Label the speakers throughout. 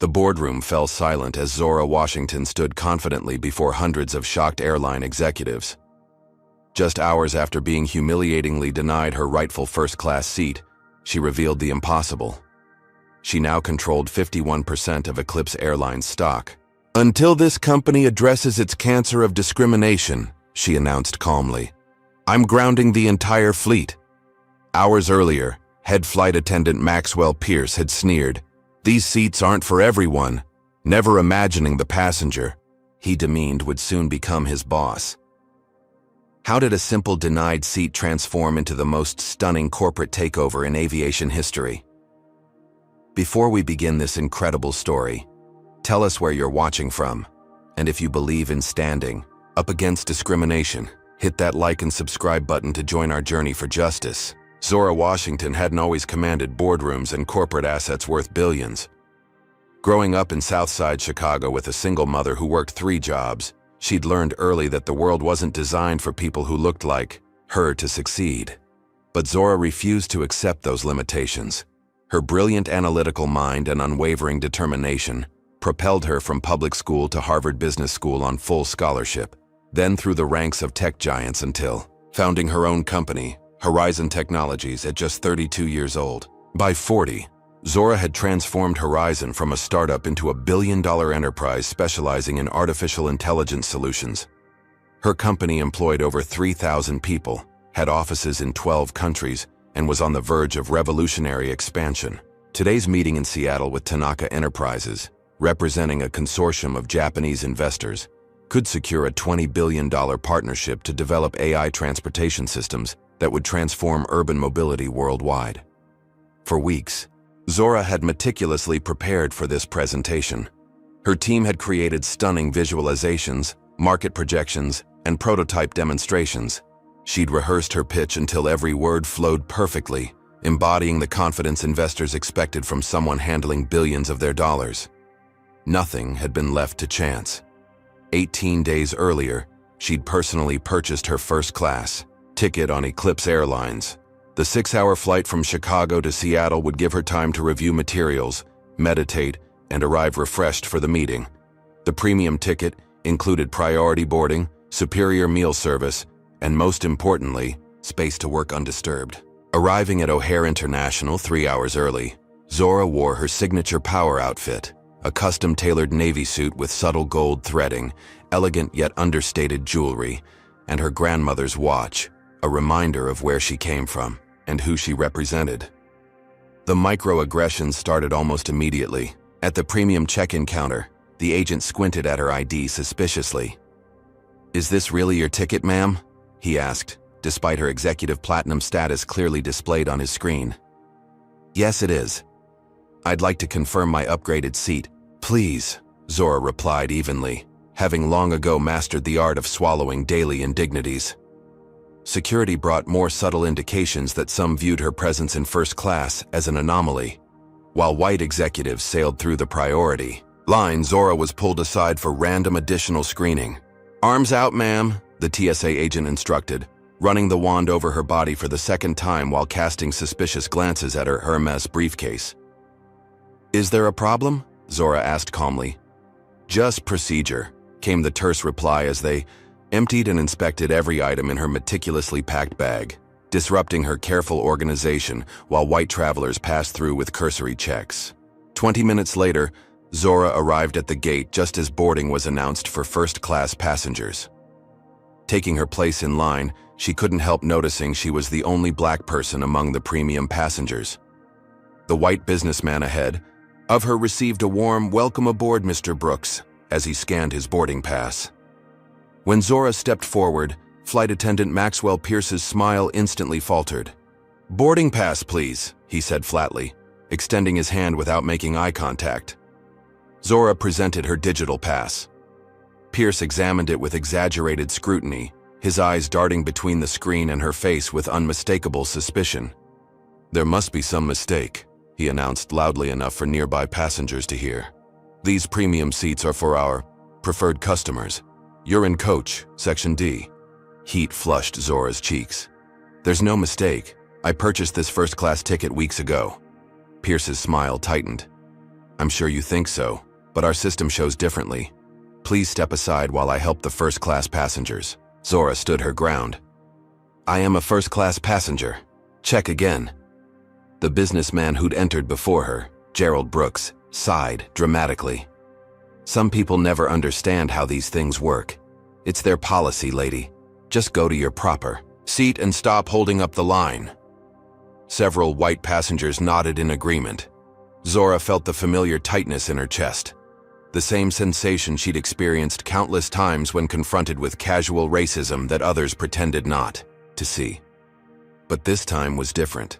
Speaker 1: The boardroom fell silent as Zora Washington stood confidently before hundreds of shocked airline executives. Just hours after being humiliatingly denied her rightful first-class seat, she revealed the impossible. She now controlled 51% of Eclipse Airlines stock. "Until this company addresses its cancer of discrimination," she announced calmly, "I'm grounding the entire fleet." Hours earlier, head flight attendant Maxwell Pierce had sneered, "These seats aren't for everyone," never imagining the passenger he demeaned would soon become his boss. How did a simple denied seat transform into the most stunning corporate takeover in aviation history? Before we begin this incredible story, tell us where you're watching from, and if you believe in standing up against discrimination, hit that like and subscribe button to join our journey for justice. Zora Washington hadn't always commanded boardrooms and corporate assets worth billions. Growing up in Southside Chicago with a single mother who worked 3 jobs, she'd learned early that the world wasn't designed for people who looked like her to succeed. But Zora refused to accept those limitations. Her brilliant analytical mind and unwavering determination propelled her from public school to Harvard Business School on full scholarship, then through the ranks of tech giants until founding her own company, Horizon Technologies, at just 32 years old. By 40, Zora had transformed Horizon from a startup into a billion-dollar enterprise specializing in artificial intelligence solutions. Her company employed over 3,000 people, had offices in 12 countries, and was on the verge of revolutionary expansion. Today's meeting in Seattle with Tanaka Enterprises, representing a consortium of Japanese investors, could secure a $20 billion partnership to develop AI transportation systems that would transform urban mobility worldwide. For weeks, Zora had meticulously prepared for this presentation. Her team had created stunning visualizations, market projections, and prototype demonstrations. She'd rehearsed her pitch until every word flowed perfectly, embodying the confidence investors expected from someone handling billions of their dollars. Nothing had been left to chance. 18 days earlier, she'd personally purchased her first-class ticket on Eclipse Airlines. The 6-hour flight from Chicago to Seattle would give her time to review materials, meditate, and arrive refreshed for the meeting. The premium ticket included priority boarding, superior meal service, and most importantly, space to work undisturbed. Arriving at O'Hare International 3 hours early, Zora wore her signature power outfit, a custom-tailored navy suit with subtle gold threading, elegant yet understated jewelry, and her grandmother's watch, a reminder of where she came from and who she represented. The microaggressions started almost immediately. At the premium check-in counter, the agent squinted at her ID suspiciously. "Is this really your ticket, ma'am?" he asked, despite her executive platinum status clearly displayed on his screen. "Yes, it is. I'd like to confirm my upgraded seat, please," Zora replied evenly, having long ago mastered the art of swallowing daily indignities. Security brought more subtle indications that some viewed her presence in first class as an anomaly. While white executives sailed through the priority line, Zora was pulled aside for random additional screening. "Arms out, ma'am," the TSA agent instructed, running the wand over her body for the second time while casting suspicious glances at her Hermes briefcase. "Is there a problem?" Zora asked calmly. "Just procedure," came the terse reply as they emptied and inspected every item in her meticulously packed bag, disrupting her careful organization while white travelers passed through with cursory checks. 20 minutes later, Zora arrived at the gate just as boarding was announced for first-class passengers. Taking her place in line, she couldn't help noticing she was the only black person among the premium passengers. The white businessman ahead of her received a warm "Welcome aboard, Mr. Brooks," as he scanned his boarding pass. When Zora stepped forward, flight attendant Maxwell Pierce's smile instantly faltered. "Boarding pass, please," he said flatly, extending his hand without making eye contact. Zora presented her digital pass. Pierce examined it with exaggerated scrutiny, his eyes darting between the screen and her face with unmistakable suspicion. "There must be some mistake," he announced loudly enough for nearby passengers to hear. "These premium seats are for our preferred customers. You're in coach, Section D." Heat flushed Zora's cheeks. "There's no mistake. I purchased this first-class ticket weeks ago." Pierce's smile tightened. I'm sure you think so, but our system shows differently. Please step aside while I help the first-class passengers. Zora stood her ground. I am a first-class passenger. Check again. The businessman who'd entered before her, Gerald Brooks, sighed dramatically. Some people never understand how these things work. It's their policy, lady. Just go to your proper seat and stop holding up the line. Several white passengers nodded in agreement. Zora felt the familiar tightness in her chest, the same sensation she'd experienced countless times when confronted with casual racism that others pretended not to see. But this time was different.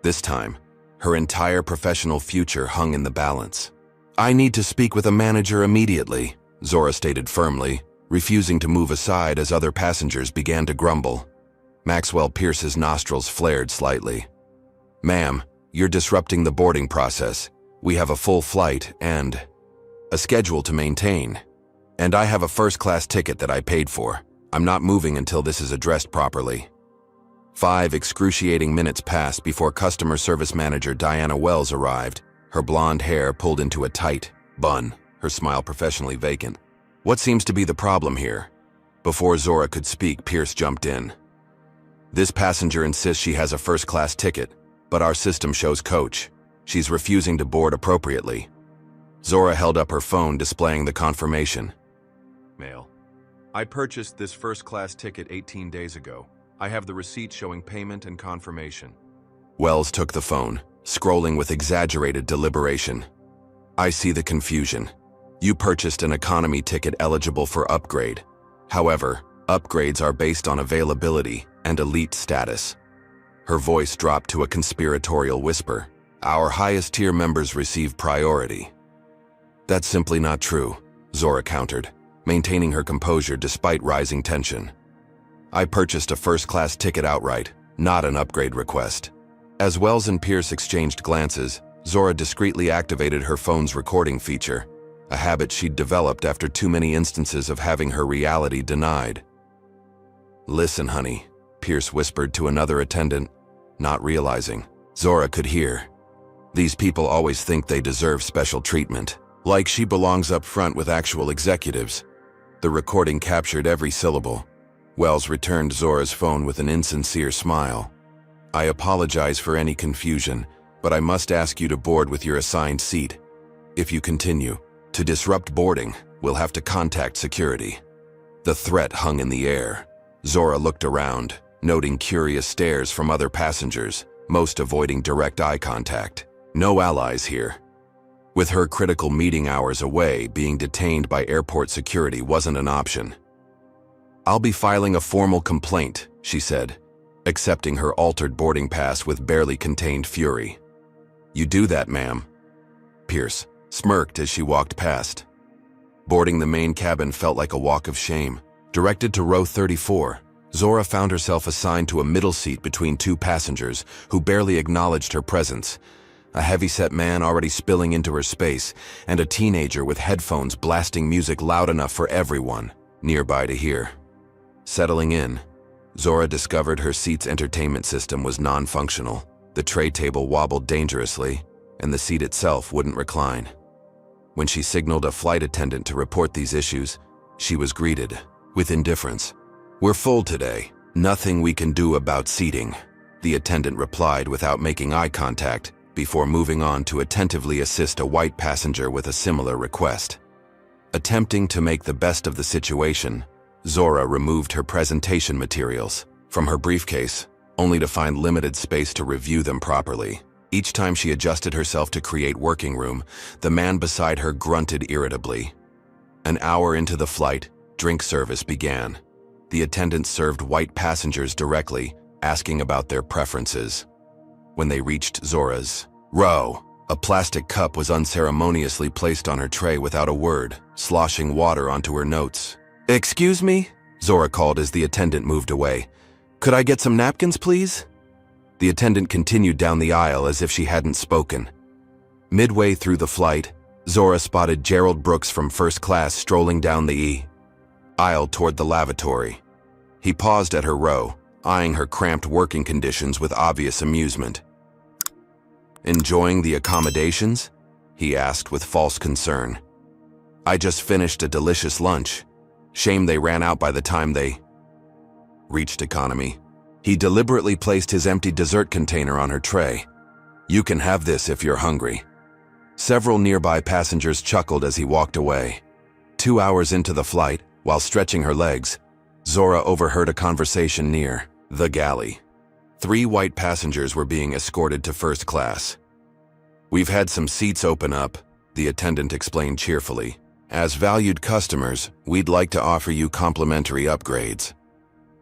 Speaker 1: This time, her entire professional future hung in the balance. I need to speak with a manager immediately, Zora stated firmly, refusing to move aside as other passengers began to grumble. Maxwell Pierce's nostrils flared slightly. Ma'am, you're disrupting the boarding process. We have a full flight and a schedule to maintain. And I have a first-class ticket that I paid for. I'm not moving until this is addressed properly. 5 excruciating minutes passed before customer service manager Diana Wells arrived, her blonde hair pulled into a tight bun, her smile professionally vacant. What seems to be the problem here? Before Zora could speak, Pierce jumped in. This passenger insists she has a first-class ticket, but our system shows coach. She's refusing to board appropriately. Zora held up her phone, displaying the confirmation. Mail. I purchased this first-class ticket 18 days ago. I have the receipt showing payment and confirmation. Wells took the phone, scrolling with exaggerated deliberation. I see the confusion. You purchased an economy ticket eligible for upgrade. However, upgrades are based on availability and elite status. Her voice dropped to a conspiratorial whisper. Our highest-tier members receive priority. That's simply not true, Zora countered, maintaining her composure despite rising tension. I purchased a first-class ticket outright, not an upgrade request. As Wells and Pierce exchanged glances, Zora discreetly activated her phone's recording feature, a habit she'd developed after too many instances of having her reality denied. Listen, honey, Pierce whispered to another attendant, not realizing Zora could hear. These people always think they deserve special treatment, like she belongs up front with actual executives. The recording captured every syllable. Wells returned Zora's phone with an insincere smile. I apologize for any confusion, but I must ask you to board with your assigned seat. If you continue to disrupt boarding, we'll have to contact security. The threat hung in the air. Zora looked around, noting curious stares from other passengers, most avoiding direct eye contact. No allies here. With her critical meeting hours away, being detained by airport security wasn't an option. I'll be filing a formal complaint, she said, accepting her altered boarding pass with barely contained fury. You do that, ma'am. Pierce smirked as she walked past. Boarding the main cabin felt like a walk of shame. Directed to row 34, Zora found herself assigned to a middle seat between 2 passengers who barely acknowledged her presence. A heavy-set man already spilling into her space, and a teenager with headphones blasting music loud enough for everyone nearby to hear. Settling in, Zora discovered her seat's entertainment system was non-functional. The tray table wobbled dangerously, and the seat itself wouldn't recline. When she signaled a flight attendant to report these issues, she was greeted with indifference. We're full today. Nothing we can do about seating, the attendant replied without making eye contact, before moving on to attentively assist a white passenger with a similar request. Attempting to make the best of the situation, Zora removed her presentation materials from her briefcase, only to find limited space to review them properly. Each time she adjusted herself to create working room, the man beside her grunted irritably. An hour into the flight, drink service began. The attendant served white passengers directly, asking about their preferences. When they reached Zora's row, a plastic cup was unceremoniously placed on her tray without a word, sloshing water onto her notes. Excuse me? Zora called as the attendant moved away. Could I get some napkins, please? The attendant continued down the aisle as if she hadn't spoken. Midway through the flight, Zora spotted Gerald Brooks from first class strolling down the aisle toward the lavatory. He paused at her row, eyeing her cramped working conditions with obvious amusement. Enjoying the accommodations? he asked with false concern. I just finished a delicious lunch. Shame they ran out by the time they reached economy. He deliberately placed his empty dessert container on her tray. You can have this if you're hungry. Several nearby passengers chuckled as he walked away. 2 hours into the flight, while stretching her legs, Zora overheard a conversation near the galley. 3 white passengers were being escorted to first class. We've had some seats open up, the attendant explained cheerfully. As valued customers, we'd like to offer you complimentary upgrades.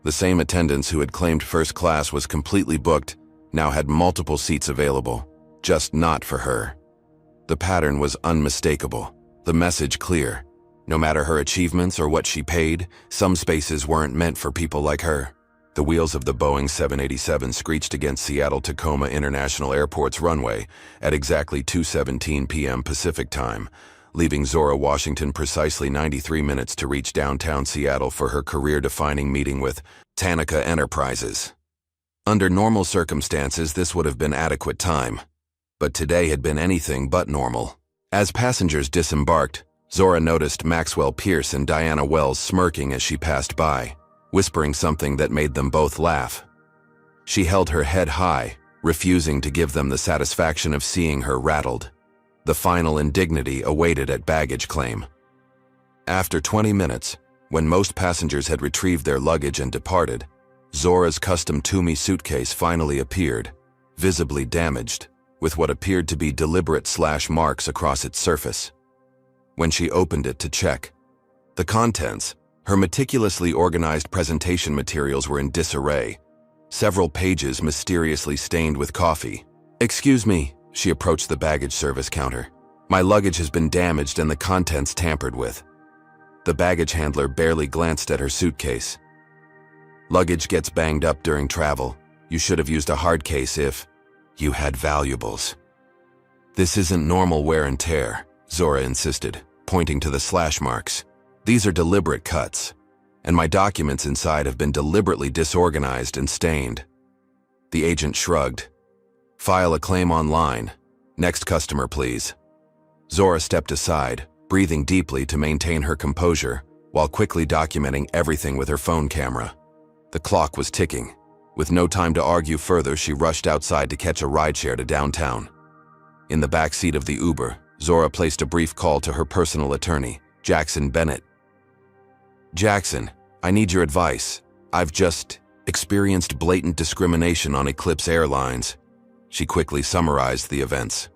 Speaker 1: The same attendants who had claimed first class was completely booked now had multiple seats available, just not for her. The pattern was unmistakable, the message clear. No matter her achievements or what she paid, some spaces weren't meant for people like her. The wheels of the Boeing 787 screeched against Seattle-Tacoma International Airport's runway at exactly 2:17 p.m. Pacific Time, leaving Zora Washington precisely 93 minutes to reach downtown Seattle for her career-defining meeting with Tanaka Enterprises. Under normal circumstances, this would have been adequate time. But today had been anything but normal. As passengers disembarked, Zora noticed Maxwell Pierce and Diana Wells smirking as she passed by, whispering something that made them both laugh. She held her head high, refusing to give them the satisfaction of seeing her rattled. The final indignity awaited at baggage claim. After 20 minutes, when most passengers had retrieved their luggage and departed, Zora's custom Toomey suitcase finally appeared, visibly damaged, with what appeared to be deliberate slash marks across its surface. When she opened it to check the contents, her meticulously organized presentation materials were in disarray, several pages mysteriously stained with coffee. "Excuse me," she approached the baggage service counter. "My luggage has been damaged and the contents tampered with." The baggage handler barely glanced at her suitcase. "Luggage gets banged up during travel. You should have used a hard case if you had valuables." "This isn't normal wear and tear," Zora insisted, pointing to the slash marks. "These are deliberate cuts, and my documents inside have been deliberately disorganized and stained." The agent shrugged. "File a claim online. Next customer, please." Zora stepped aside, breathing deeply to maintain her composure, while quickly documenting everything with her phone camera. The clock was ticking. With no time to argue further, she rushed outside to catch a rideshare to downtown. In the back seat of the Uber, Zora placed a brief call to her personal attorney, Jackson Bennett. "Jackson, I need your advice. I've just experienced blatant discrimination on Eclipse Airlines." She quickly summarized the events.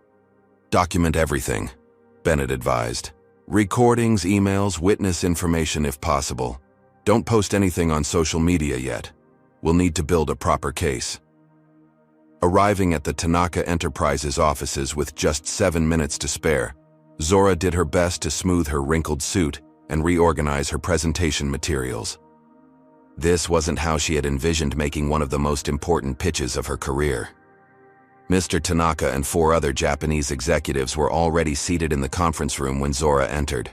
Speaker 1: "Document everything," Bennett advised. "Recordings, emails, witness information if possible. Don't post anything on social media yet. We'll need to build a proper case." Arriving at the Tanaka Enterprises offices with just 7 minutes to spare, Zora did her best to smooth her wrinkled suit and reorganize her presentation materials. This wasn't how she had envisioned making one of the most important pitches of her career. Mr. Tanaka and 4 other Japanese executives were already seated in the conference room when Zora entered.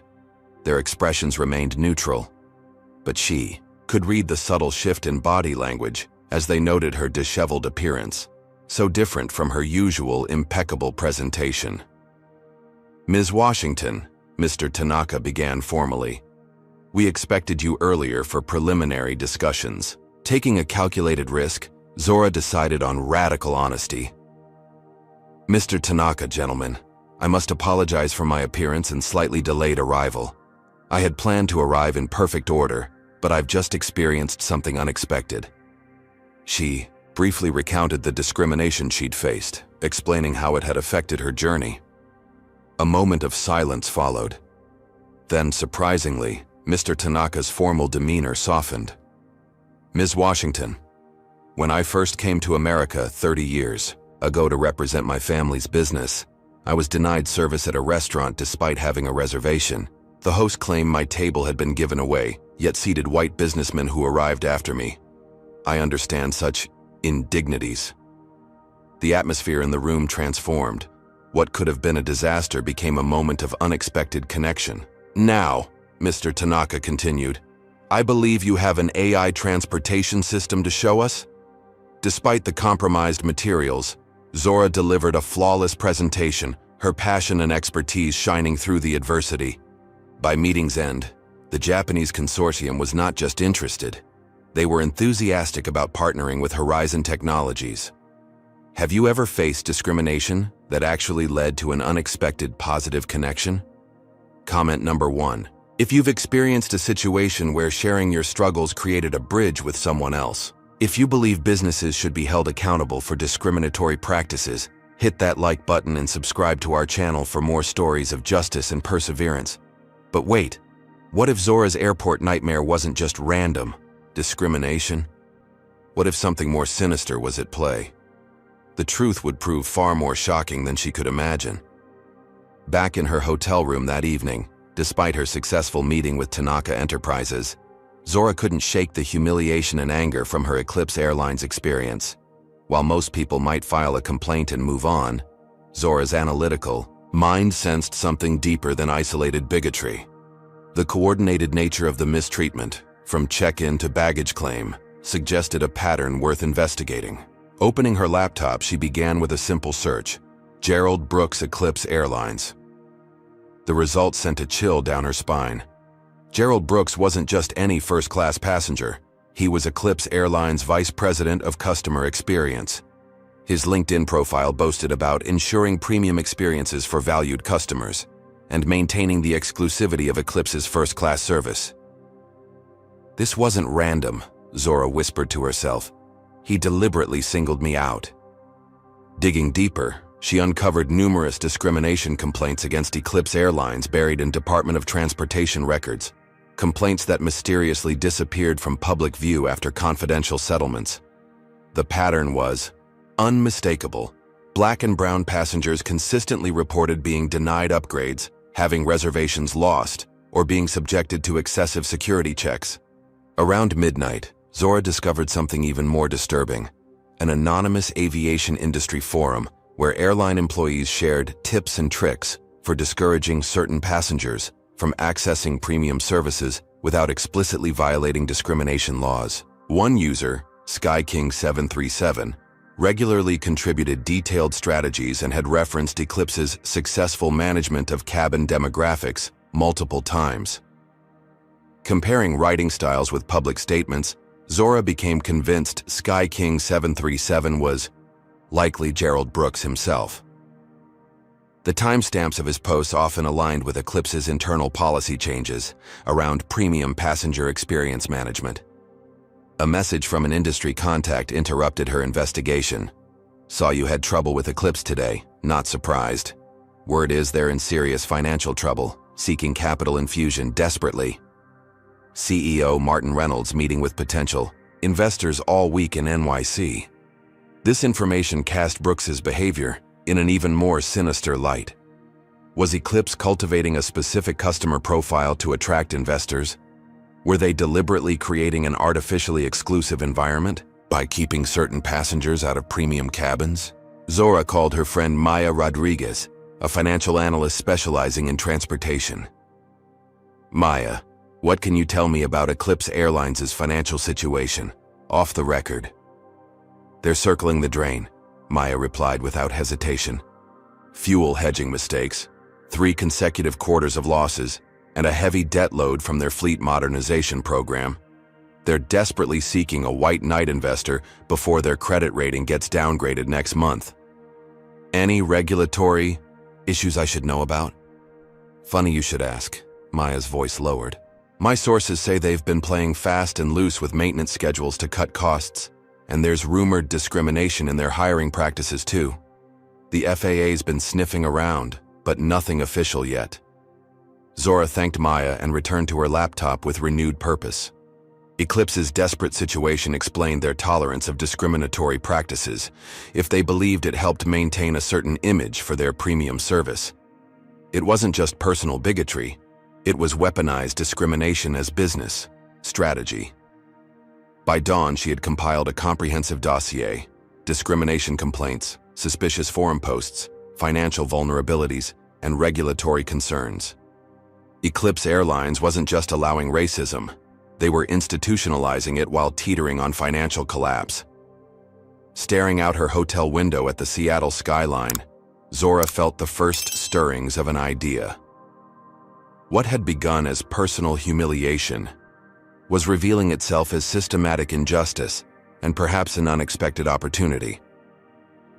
Speaker 1: Their expressions remained neutral, but she could read the subtle shift in body language as they noted her disheveled appearance, so different from her usual impeccable presentation. "Ms. Washington," Mr. Tanaka began formally, "we expected you earlier for preliminary discussions." Taking a calculated risk, Zora decided on radical honesty. "Mr. Tanaka, gentlemen, I must apologize for my appearance and slightly delayed arrival. I had planned to arrive in perfect order, but I've just experienced something unexpected." She briefly recounted the discrimination she'd faced, explaining how it had affected her journey. A moment of silence followed. Then, surprisingly, Mr. Tanaka's formal demeanor softened. "Ms. Washington, when I first came to America 30 years ago to represent my family's business, I was denied service at a restaurant despite having a reservation. The host claimed my table had been given away, yet seated white businessmen who arrived after me. I understand such indignities." The atmosphere in the room transformed. What could have been a disaster became a moment of unexpected connection. "Now," Mr. Tanaka continued, "I believe you have an AI transportation system to show us?" Despite the compromised materials, Zora delivered a flawless presentation, her passion and expertise shining through the adversity. By meeting's end, the Japanese consortium was not just interested. They were enthusiastic about partnering with Horizon Technologies. Have you ever faced discrimination that actually led to an unexpected positive connection? Comment number 1. If you've experienced a situation where sharing your struggles created a bridge with someone else. If you believe businesses should be held accountable for discriminatory practices, hit that like button and subscribe to our channel for more stories of justice and perseverance. But wait, what if Zora's airport nightmare wasn't just random discrimination? What if something more sinister was at play? The truth would prove far more shocking than she could imagine. Back in her hotel room that evening, despite her successful meeting with Tanaka Enterprises, Zora couldn't shake the humiliation and anger from her Eclipse Airlines experience. While most people might file a complaint and move on, Zora's analytical mind sensed something deeper than isolated bigotry. The coordinated nature of the mistreatment, from check-in to baggage claim, suggested a pattern worth investigating. Opening her laptop, she began with a simple search: Gerald Brooks Eclipse Airlines. The results sent a chill down her spine. Gerald Brooks wasn't just any first-class passenger. He was Eclipse Airlines Vice President of Customer Experience. His LinkedIn profile boasted about ensuring premium experiences for valued customers and maintaining the exclusivity of Eclipse's first-class service. This wasn't random, Zora whispered to herself. He deliberately singled me out. Digging deeper, she uncovered numerous discrimination complaints against Eclipse Airlines buried in Department of Transportation records, complaints that mysteriously disappeared from public view after confidential settlements. The pattern was unmistakable. Black and brown passengers consistently reported being denied upgrades, having reservations lost, or being subjected to excessive security checks. Around midnight, Zora discovered something even more disturbing: an anonymous aviation industry forum where airline employees shared tips and tricks for discouraging certain passengers from accessing premium services without explicitly violating discrimination laws. One user, SkyKing737, regularly contributed detailed strategies and had referenced Eclipse's successful management of cabin demographics multiple times. Comparing writing styles with public statements, Zora became convinced SkyKing737 was likely Gerald Brooks himself. The timestamps of his posts often aligned with Eclipse's internal policy changes around premium passenger experience management. A message from an industry contact interrupted her investigation. "Saw you had trouble with Eclipse today. Not surprised. Word is they're in serious financial trouble, seeking capital infusion desperately. CEO Martin Reynolds meeting with potential investors all week in NYC." This information cast Brooks's behavior in an even more sinister light. Was Eclipse cultivating a specific customer profile to attract investors? Were they deliberately creating an artificially exclusive environment by keeping certain passengers out of premium cabins? Zora called her friend Maya Rodriguez, a financial analyst specializing in transportation. "Maya, what can you tell me about Eclipse Airlines' financial situation, off the record?" "They're circling the drain," Maya replied without hesitation. "Fuel hedging mistakes, 3 consecutive quarters of losses, and a heavy debt load from their fleet modernization program. They're desperately seeking a white knight investor before their credit rating gets downgraded next month." "Any regulatory issues I should know about?" "Funny you should ask," Maya's voice lowered. "My sources say they've been playing fast and loose with maintenance schedules to cut costs, and there's rumored discrimination in their hiring practices too. The FAA's been sniffing around, but nothing official yet." Zora thanked Maya and returned to her laptop with renewed purpose. Eclipse's desperate situation explained their tolerance of discriminatory practices if they believed it helped maintain a certain image for their premium service. It wasn't just personal bigotry, it was weaponized discrimination as business strategy. By dawn, she had compiled a comprehensive dossier: discrimination complaints, suspicious forum posts, financial vulnerabilities, and regulatory concerns. Eclipse Airlines wasn't just allowing racism, they were institutionalizing it while teetering on financial collapse. Staring out her hotel window at the Seattle skyline, Zora felt the first stirrings of an idea. What had begun as personal humiliation was revealing itself as systematic injustice and perhaps an unexpected opportunity.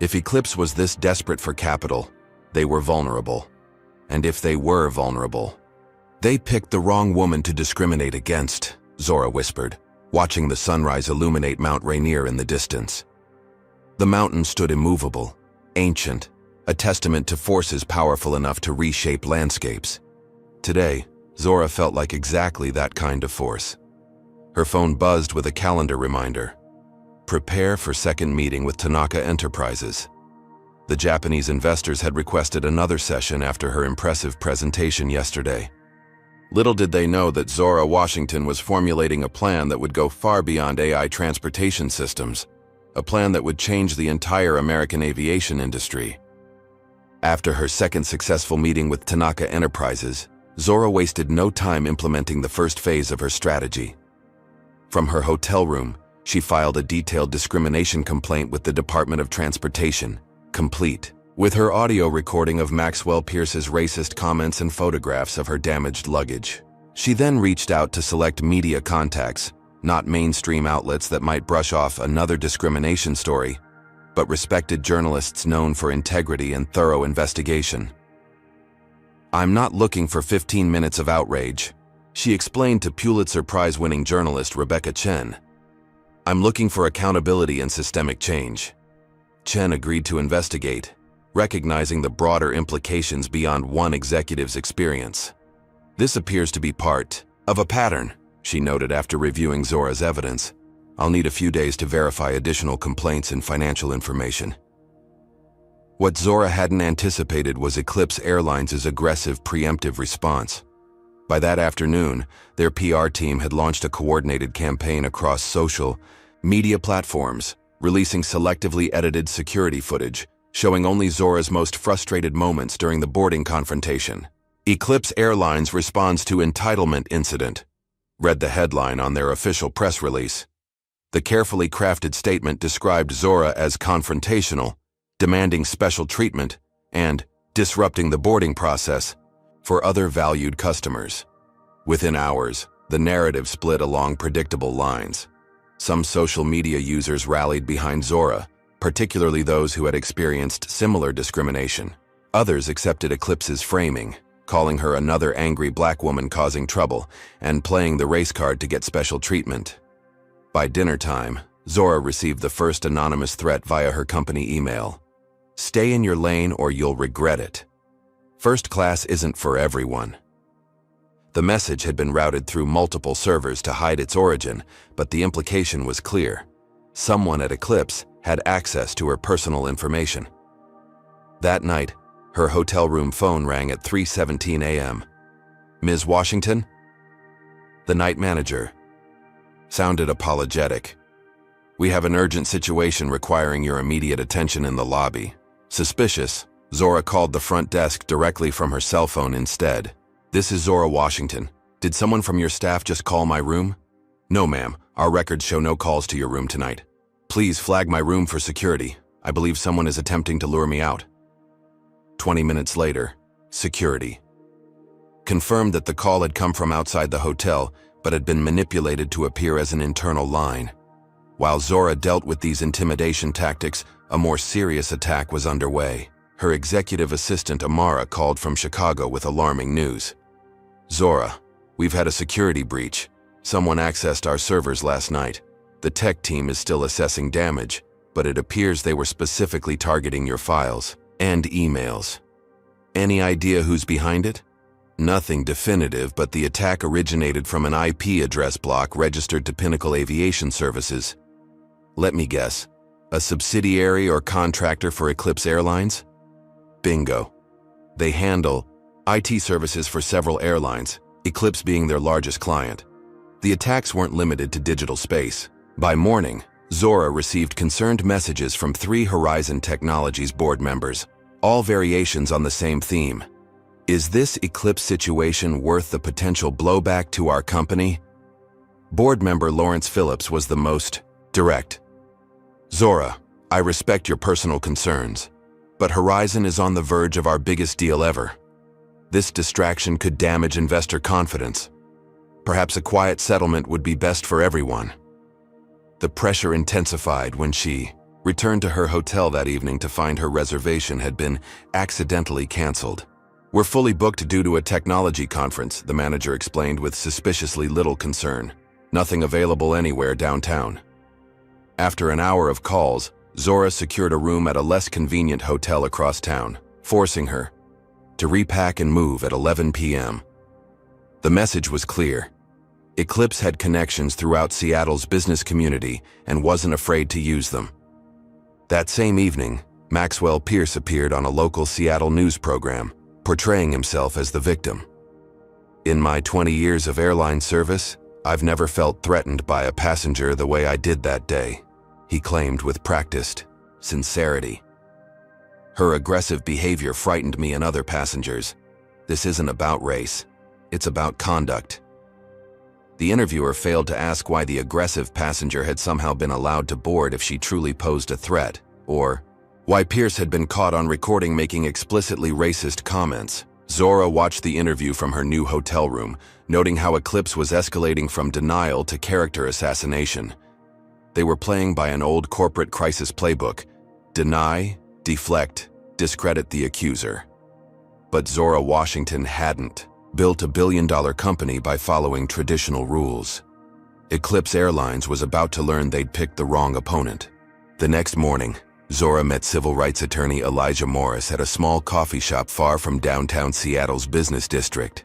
Speaker 1: If Eclipse was this desperate for capital, they were vulnerable. And if they were vulnerable, they picked the wrong woman to discriminate against, Zora whispered, watching the sunrise illuminate Mount Rainier in the distance. The mountain stood immovable, ancient, a testament to forces powerful enough to reshape landscapes. Today, Zora felt like exactly that kind of force. Her phone buzzed with a calendar reminder. Prepare for second meeting with Tanaka Enterprises. The Japanese investors had requested another session after her impressive presentation yesterday. Little did they know that Zora Washington was formulating a plan that would go far beyond AI transportation systems, a plan that would change the entire American aviation industry. After her second successful meeting with Tanaka Enterprises, Zora wasted no time implementing the first phase of her strategy. From her hotel room, she filed a detailed discrimination complaint with the Department of Transportation, complete with her audio recording of Maxwell Pierce's racist comments and photographs of her damaged luggage. She then reached out to select media contacts, not mainstream outlets that might brush off another discrimination story, but respected journalists known for integrity and thorough investigation. "I'm not looking for 15 minutes of outrage," she explained to Pulitzer Prize-winning journalist Rebecca Chen. "I'm looking for accountability and systemic change." Chen agreed to investigate, recognizing the broader implications beyond one executive's experience. "This appears to be part of a pattern," she noted after reviewing Zora's evidence. "I'll need a few days to verify additional complaints and financial information." What Zora hadn't anticipated was Eclipse Airlines' aggressive preemptive response. By that afternoon, their PR team had launched a coordinated campaign across social media platforms, releasing selectively edited security footage, showing only Zora's most frustrated moments during the boarding confrontation. "Eclipse Airlines responds to entitlement incident," read the headline on their official press release. The carefully crafted statement described Zora as confrontational, demanding special treatment, and disrupting the boarding process for other valued customers. Within hours, the narrative split along predictable lines. Some social media users rallied behind Zora, particularly those who had experienced similar discrimination. Others accepted Eclipse's framing, calling her another angry black woman causing trouble and playing the race card to get special treatment. By dinner time, Zora received the first anonymous threat via her company email. "Stay in your lane or you'll regret it. First class isn't for everyone." The message had been routed through multiple servers to hide its origin, but the implication was clear. Someone at Eclipse had access to her personal information. That night, her hotel room phone rang at 3:17 a.m. "Ms. Washington?" The night manager sounded apologetic. "We have an urgent situation requiring your immediate attention in the lobby." Suspicious, Zora called the front desk directly from her cell phone instead. "This is Zora Washington. Did someone from your staff just call my room?" "No, ma'am. Our records show no calls to your room tonight. Please flag my room for security. I believe someone is attempting to lure me out." 20 minutes later, security confirmed that the call had come from outside the hotel, but had been manipulated to appear as an internal line. While Zora dealt with these intimidation tactics, a more serious attack was underway. Her executive assistant Amara called from Chicago with alarming news. "Zora, we've had a security breach. Someone accessed our servers last night. The tech team is still assessing damage, but it appears they were specifically targeting your files and emails. Any idea who's behind it?" "Nothing definitive, but the attack originated from an IP address block registered to Pinnacle Aviation Services." "Let me guess, a subsidiary or contractor for Eclipse Airlines?" "Bingo. They handle IT services for several airlines, Eclipse being their largest client. The attacks weren't limited to digital space. By morning, Zora received concerned messages from 3 Horizon Technologies board members, all variations on the same theme. Is this Eclipse situation worth the potential blowback to our company? Board member Lawrence Phillips was the most direct. Zora, I respect your personal concerns, But Horizon is on the verge of our biggest deal ever. This distraction could damage investor confidence. Perhaps a quiet settlement would be best for everyone. The pressure intensified when she returned to her hotel that evening to find her reservation had been accidentally canceled. "We're fully booked due to a technology conference," the manager explained with suspiciously little concern. "Nothing available anywhere downtown." After an hour of calls, Zora secured a room at a less convenient hotel across town, forcing her to repack and move at 11 p.m. The message was clear. Eclipse had connections throughout Seattle's business community and wasn't afraid to use them. That same evening, Maxwell Pierce appeared on a local Seattle news program, portraying himself as the victim. "In my 20 years of airline service, I've never felt threatened by a passenger the way I did that day," he claimed with practiced sincerity. "Her aggressive behavior frightened me and other passengers. This isn't about race. It's about conduct." The interviewer failed to ask why the aggressive passenger had somehow been allowed to board if she truly posed a threat, or why Pierce had been caught on recording making explicitly racist comments. Zora watched the interview from her new hotel room, noting how Eclipse was escalating from denial to character assassination. They were playing by an old corporate crisis playbook: deny, deflect, discredit the accuser. But Zora Washington hadn't built a billion-dollar company by following traditional rules. Eclipse Airlines was about to learn they'd picked the wrong opponent. The next morning, Zora met civil rights attorney Elijah Morris at a small coffee shop far from downtown Seattle's business district.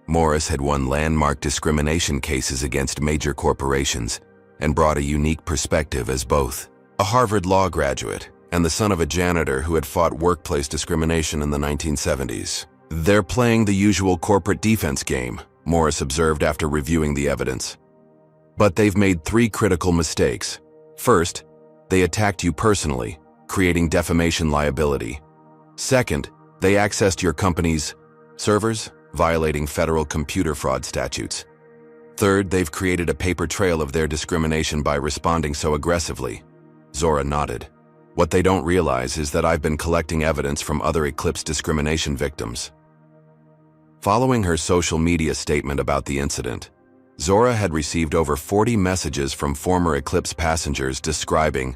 Speaker 1: Morris had won landmark discrimination cases against major corporations and brought a unique perspective as both a Harvard law graduate and the son of a janitor who had fought workplace discrimination in the 1970s. "They're playing the usual corporate defense game," Morris observed after reviewing the evidence. "But they've made 3 critical mistakes. First, they attacked you personally, creating defamation liability. Second, they accessed your company's servers, violating federal computer fraud statutes. Third, they've created a paper trail of their discrimination by responding so aggressively." Zora nodded. "What they don't realize is that I've been collecting evidence from other Eclipse discrimination victims." Following her social media statement about the incident, Zora had received over 40 messages from former Eclipse passengers describing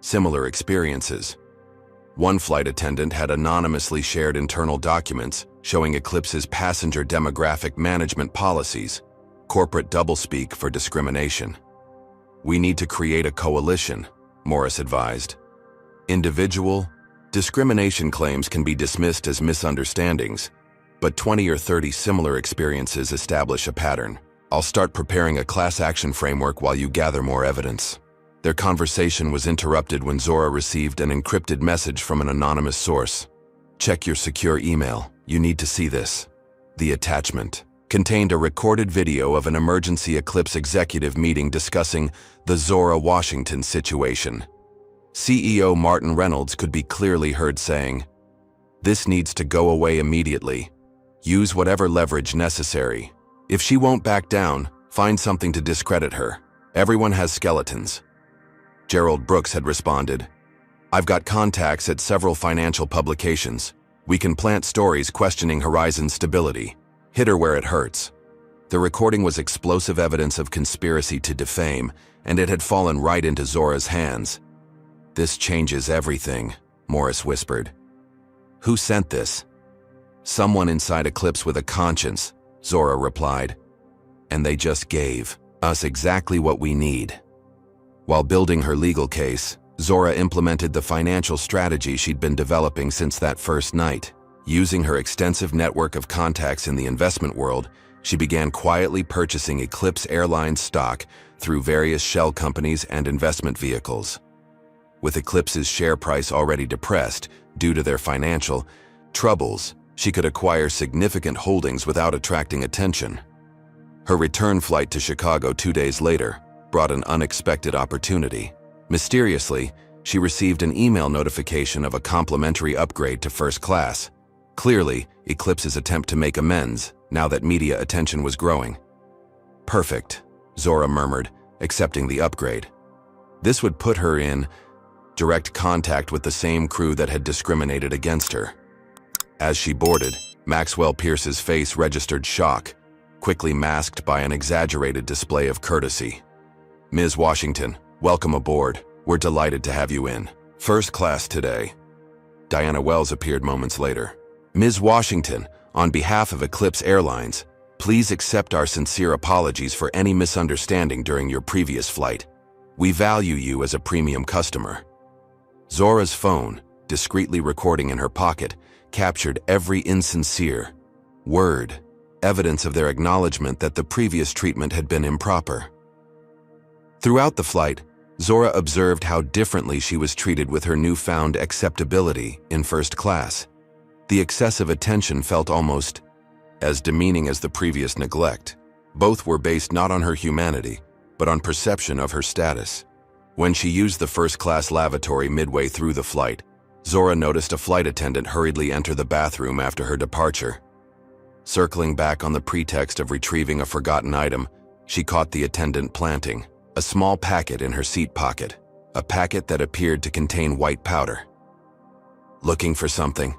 Speaker 1: similar experiences. One flight attendant had anonymously shared internal documents showing Eclipse's passenger demographic management policies, corporate doublespeak for discrimination. "We need to create a coalition," Morris advised. "Individual discrimination claims can be dismissed as misunderstandings, but 20 or 30 similar experiences establish a pattern. I'll start preparing a class action framework while you gather more evidence." Their conversation was interrupted when Zora received an encrypted message from an anonymous source. "Check your secure email. You need to see this." The attachment contained a recorded video of an emergency Eclipse executive meeting discussing the Zora Washington situation. CEO Martin Reynolds could be clearly heard saying, "This needs to go away immediately. Use whatever leverage necessary. If she won't back down, find something to discredit her. Everyone has skeletons." Gerald Brooks had responded, "I've got contacts at several financial publications. We can plant stories questioning Horizon's stability. Hit her where it hurts." The recording was explosive evidence of conspiracy to defame, and it had fallen right into Zora's hands. "This changes everything," Morris whispered. "Who sent this?" "Someone inside Eclipse with a conscience," Zora replied. "And they just gave us exactly what we need." While building her legal case, Zora implemented the financial strategy she'd been developing since that first night. Using her extensive network of contacts in the investment world, she began quietly purchasing Eclipse Airlines stock through various shell companies and investment vehicles. With Eclipse's share price already depressed due to their financial troubles, she could acquire significant holdings without attracting attention. Her return flight to Chicago 2 days later brought an unexpected opportunity. Mysteriously, she received an email notification of a complimentary upgrade to first class. Clearly, Eclipse's attempt to make amends now that media attention was growing. "Perfect," Zora murmured, accepting the upgrade. This would put her in direct contact with the same crew that had discriminated against her. As she boarded, Maxwell Pierce's face registered shock, quickly masked by an exaggerated display of courtesy. "Ms. Washington, welcome aboard. We're delighted to have you in. First class today." Diana Wells appeared moments later. "Ms. Washington, on behalf of Eclipse Airlines, please accept our sincere apologies for any misunderstanding during your previous flight. We value you as a premium customer." Zora's phone, discreetly recording in her pocket, captured every insincere word, evidence of their acknowledgement that the previous treatment had been improper. Throughout the flight, Zora observed how differently she was treated with her newfound acceptability in first class. The excessive attention felt almost as demeaning as the previous neglect. Both were based not on her humanity, but on perception of her status. When she used the first-class lavatory midway through the flight, Zora noticed a flight attendant hurriedly enter the bathroom after her departure. Circling back on the pretext of retrieving a forgotten item, she caught the attendant planting a small packet in her seat pocket, a packet that appeared to contain white powder. "Looking for something?"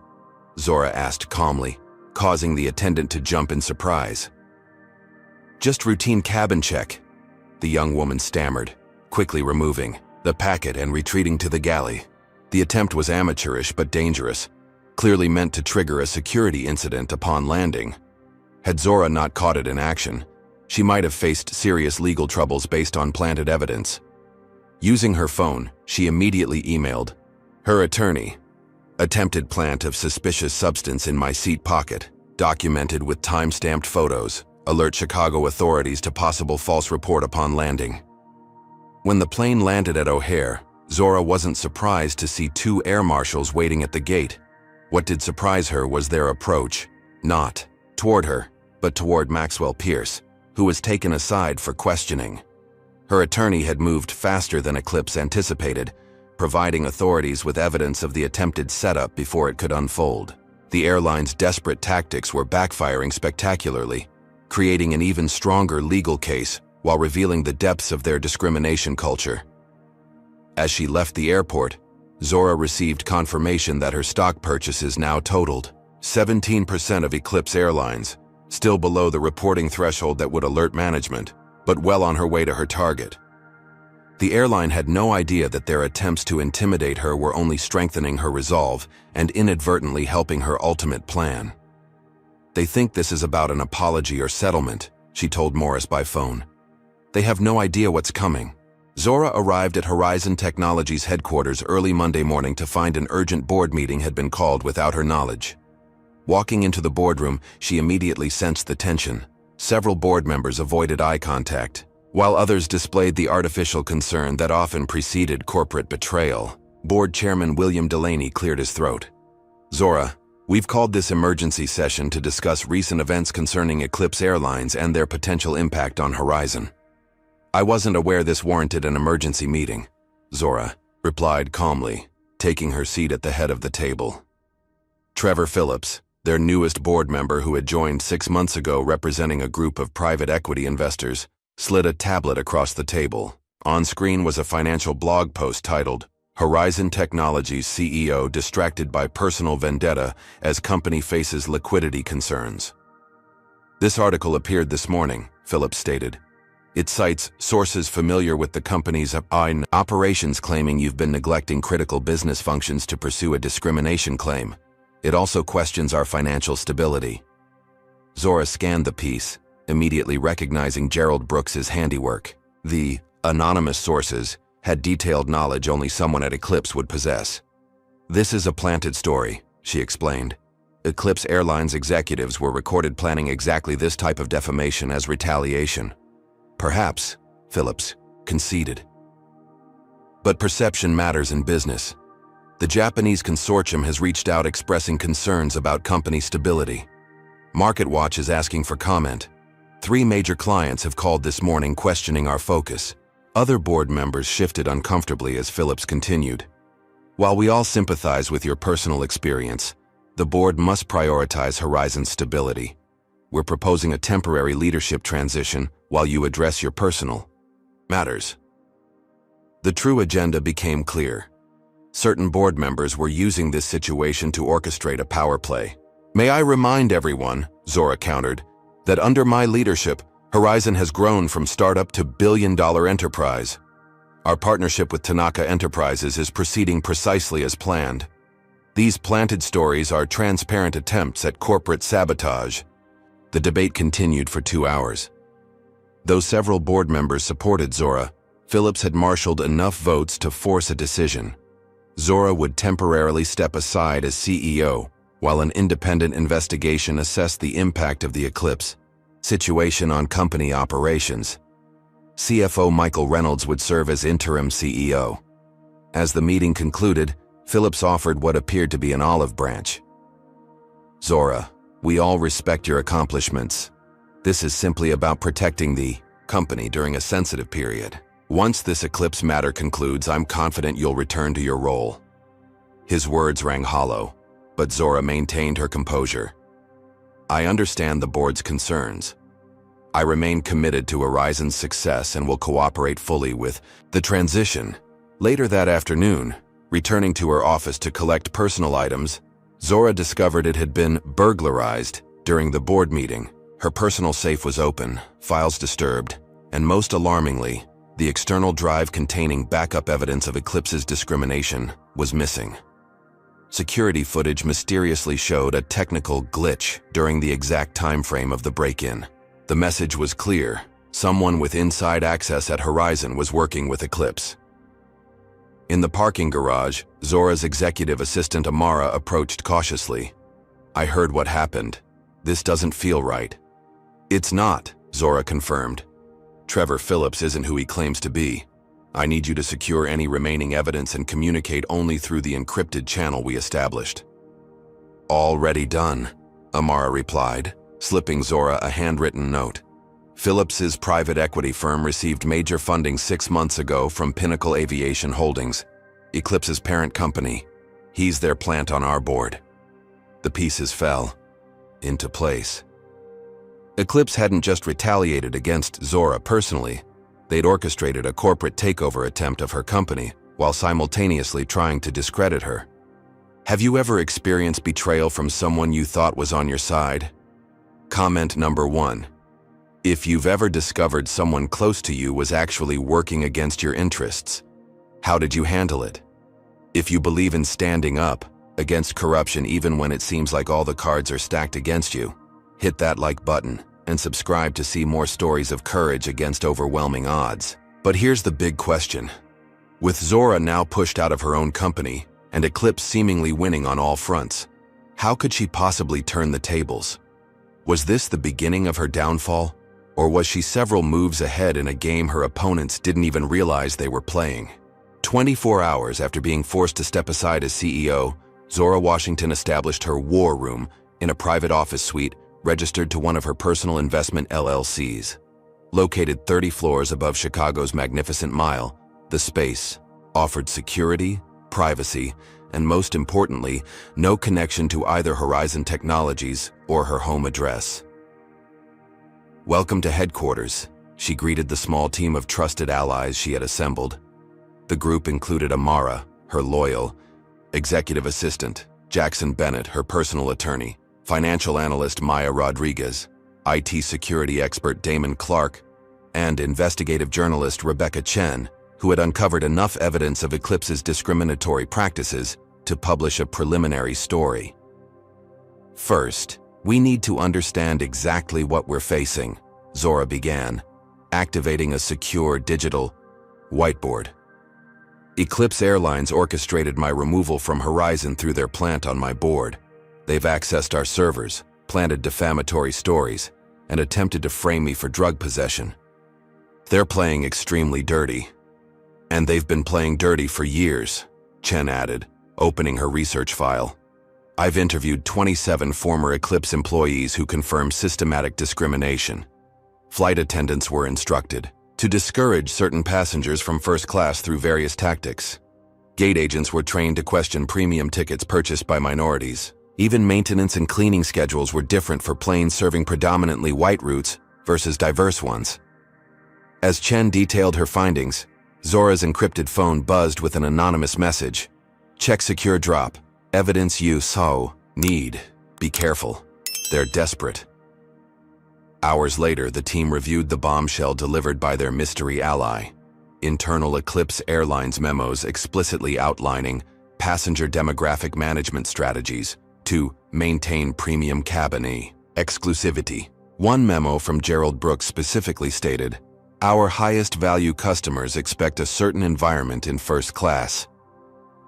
Speaker 1: Zora asked calmly, causing the attendant to jump in surprise. "Just routine cabin check," the young woman stammered, quickly removing the packet and retreating to the galley. The attempt was amateurish but dangerous, clearly meant to trigger a security incident upon landing. Had Zora not caught it in action, she might have faced serious legal troubles based on planted evidence. Using her phone, she immediately emailed her attorney. "Attempted plant of suspicious substance in my seat pocket, documented with time-stamped photos. Alert Chicago authorities to possible false report upon landing." When the plane landed at O'Hare, Zora wasn't surprised to see two air marshals waiting at the gate. What did surprise her was their approach, not toward her, but toward Maxwell Pierce, who was taken aside for questioning. Her attorney had moved faster than Eclipse anticipated, providing authorities with evidence of the attempted setup before it could unfold. The airline's desperate tactics were backfiring spectacularly, creating an even stronger legal case while revealing the depths of their discrimination culture. As she left the airport, Zora received confirmation that her stock purchases now totaled 17% of Eclipse Airlines, still below the reporting threshold that would alert management, but well on her way to her target. The airline had no idea that their attempts to intimidate her were only strengthening her resolve and inadvertently helping her ultimate plan. "They think this is about an apology or settlement," she told Morris by phone. "They have no idea what's coming." Zora arrived at Horizon Technologies headquarters early Monday morning to find an urgent board meeting had been called without her knowledge. Walking into the boardroom, she immediately sensed the tension. Several board members avoided eye contact, while others displayed the artificial concern that often preceded corporate betrayal. Board Chairman William Delaney cleared his throat. "Zora, we've called this emergency session to discuss recent events concerning Eclipse Airlines and their potential impact on Horizon." "I wasn't aware this warranted an emergency meeting," Zora replied calmly, taking her seat at the head of the table. Trevor Phillips, their newest board member who had joined 6 months ago representing a group of private equity investors, slid a tablet across the table. On screen was a financial blog post titled, "Horizon Technologies CEO Distracted by Personal Vendetta as Company Faces Liquidity Concerns." "This article appeared this morning," Phillips stated. "It cites sources familiar with the company's operations claiming you've been neglecting critical business functions to pursue a discrimination claim. It also questions our financial stability." Zora scanned the piece, immediately recognizing Gerald Brooks's handiwork. The anonymous sources had detailed knowledge only someone at Eclipse would possess. "This is a planted story," she explained. "Eclipse Airlines executives were recorded planning exactly this type of defamation as retaliation." "Perhaps," Phillips conceded. "But perception matters in business. The Japanese consortium has reached out expressing concerns about company stability. MarketWatch is asking for comment. 3 major clients have called this morning questioning our focus." Other board members shifted uncomfortably as Phillips continued. "While we all sympathize with your personal experience, the board must prioritize Horizon's stability. We're proposing a temporary leadership transition while you address your personal matters." The true agenda became clear. Certain board members were using this situation to orchestrate a power play. "May I remind everyone," Zora countered, "that under my leadership, Horizon has grown from startup to billion-dollar enterprise. Our partnership with Tanaka Enterprises is proceeding precisely as planned. These planted stories are transparent attempts at corporate sabotage." The debate continued for 2 hours. Though several board members supported Zora, Phillips had marshaled enough votes to force a decision. Zora would temporarily step aside as CEO, while an independent investigation assessed the impact of the eclipse situation on company operations. CFO Michael Reynolds would serve as interim CEO. As the meeting concluded, Phillips offered what appeared to be an olive branch. "Zora, we all respect your accomplishments. This is simply about protecting the company during a sensitive period. Once this eclipse matter concludes, I'm confident you'll return to your role." His words rang hollow, but Zora maintained her composure. "I understand the board's concerns. I remain committed to Horizon's success and will cooperate fully with the transition." Later that afternoon, returning to her office to collect personal items, Zora discovered it had been burglarized during the board meeting. Her personal safe was open, files disturbed, and most alarmingly, the external drive containing backup evidence of Eclipse's discrimination was missing. Security footage mysteriously showed a technical glitch during the exact time frame of the break-in. The message was clear: someone with inside access at Horizon was working with Eclipse. In the parking garage, Zora's executive assistant Amara approached cautiously. "I heard what happened. This doesn't feel right." "It's not," Zora confirmed. "Trevor Phillips isn't who he claims to be. I need you to secure any remaining evidence and communicate only through the encrypted channel we established." "Already done," Amara replied, slipping Zora a handwritten note. "Phillips's private equity firm received major funding 6 months ago from Pinnacle Aviation Holdings, Eclipse's parent company. He's their plant on our board." The pieces fell into place. Eclipse hadn't just retaliated against Zora personally. They'd orchestrated a corporate takeover attempt of her company while simultaneously trying to discredit her. Have you ever experienced betrayal from someone you thought was on your side? Comment number 1. If you've ever discovered someone close to you was actually working against your interests, how did you handle it? If you believe in standing up against corruption even when it seems like all the cards are stacked against you, hit that like button and subscribe to see more stories of courage against overwhelming odds. But here's the big question. With Zora now pushed out of her own company and Eclipse seemingly winning on all fronts, how could she possibly turn the tables? Was this the beginning of her downfall? Or was she several moves ahead in a game her opponents didn't even realize they were playing? 24 hours after being forced to step aside as CEO, Zora Washington established her war room in a private office suite registered to one of her personal investment LLCs. Located 30 floors above Chicago's Magnificent Mile, the space offered security, privacy, and most importantly, no connection to either Horizon Technologies or her home address. "Welcome to headquarters," she greeted the small team of trusted allies she had assembled. The group included Amara, her loyal executive assistant, Jackson Bennett, her personal attorney, financial analyst Maya Rodriguez, IT security expert Damon Clark, and investigative journalist Rebecca Chen, who had uncovered enough evidence of Eclipse's discriminatory practices to publish a preliminary story. "First, we need to understand exactly what we're facing," Zora began, activating a secure digital whiteboard. "Eclipse Airlines orchestrated my removal from Horizon through their plant on my board. They've accessed our servers, planted defamatory stories, and attempted to frame me for drug possession. They're playing extremely dirty. And they've been playing dirty for years," Chen added, opening her research file. "I've interviewed 27 former Eclipse employees who confirmed systematic discrimination. Flight attendants were instructed to discourage certain passengers from first class through various tactics. Gate agents were trained to question premium tickets purchased by minorities. Even maintenance and cleaning schedules were different for planes serving predominantly white routes versus diverse ones." As Chen detailed her findings, Zora's encrypted phone buzzed with an anonymous message. Check secure drop. Evidence you so need. Be careful. They're desperate. Hours later, the team reviewed the bombshell delivered by their mystery ally. Internal Eclipse Airlines memos explicitly outlining passenger demographic management strategies to maintain premium cabin exclusivity. One memo from Gerald Brooks specifically stated, "Our highest value customers expect a certain environment in first class.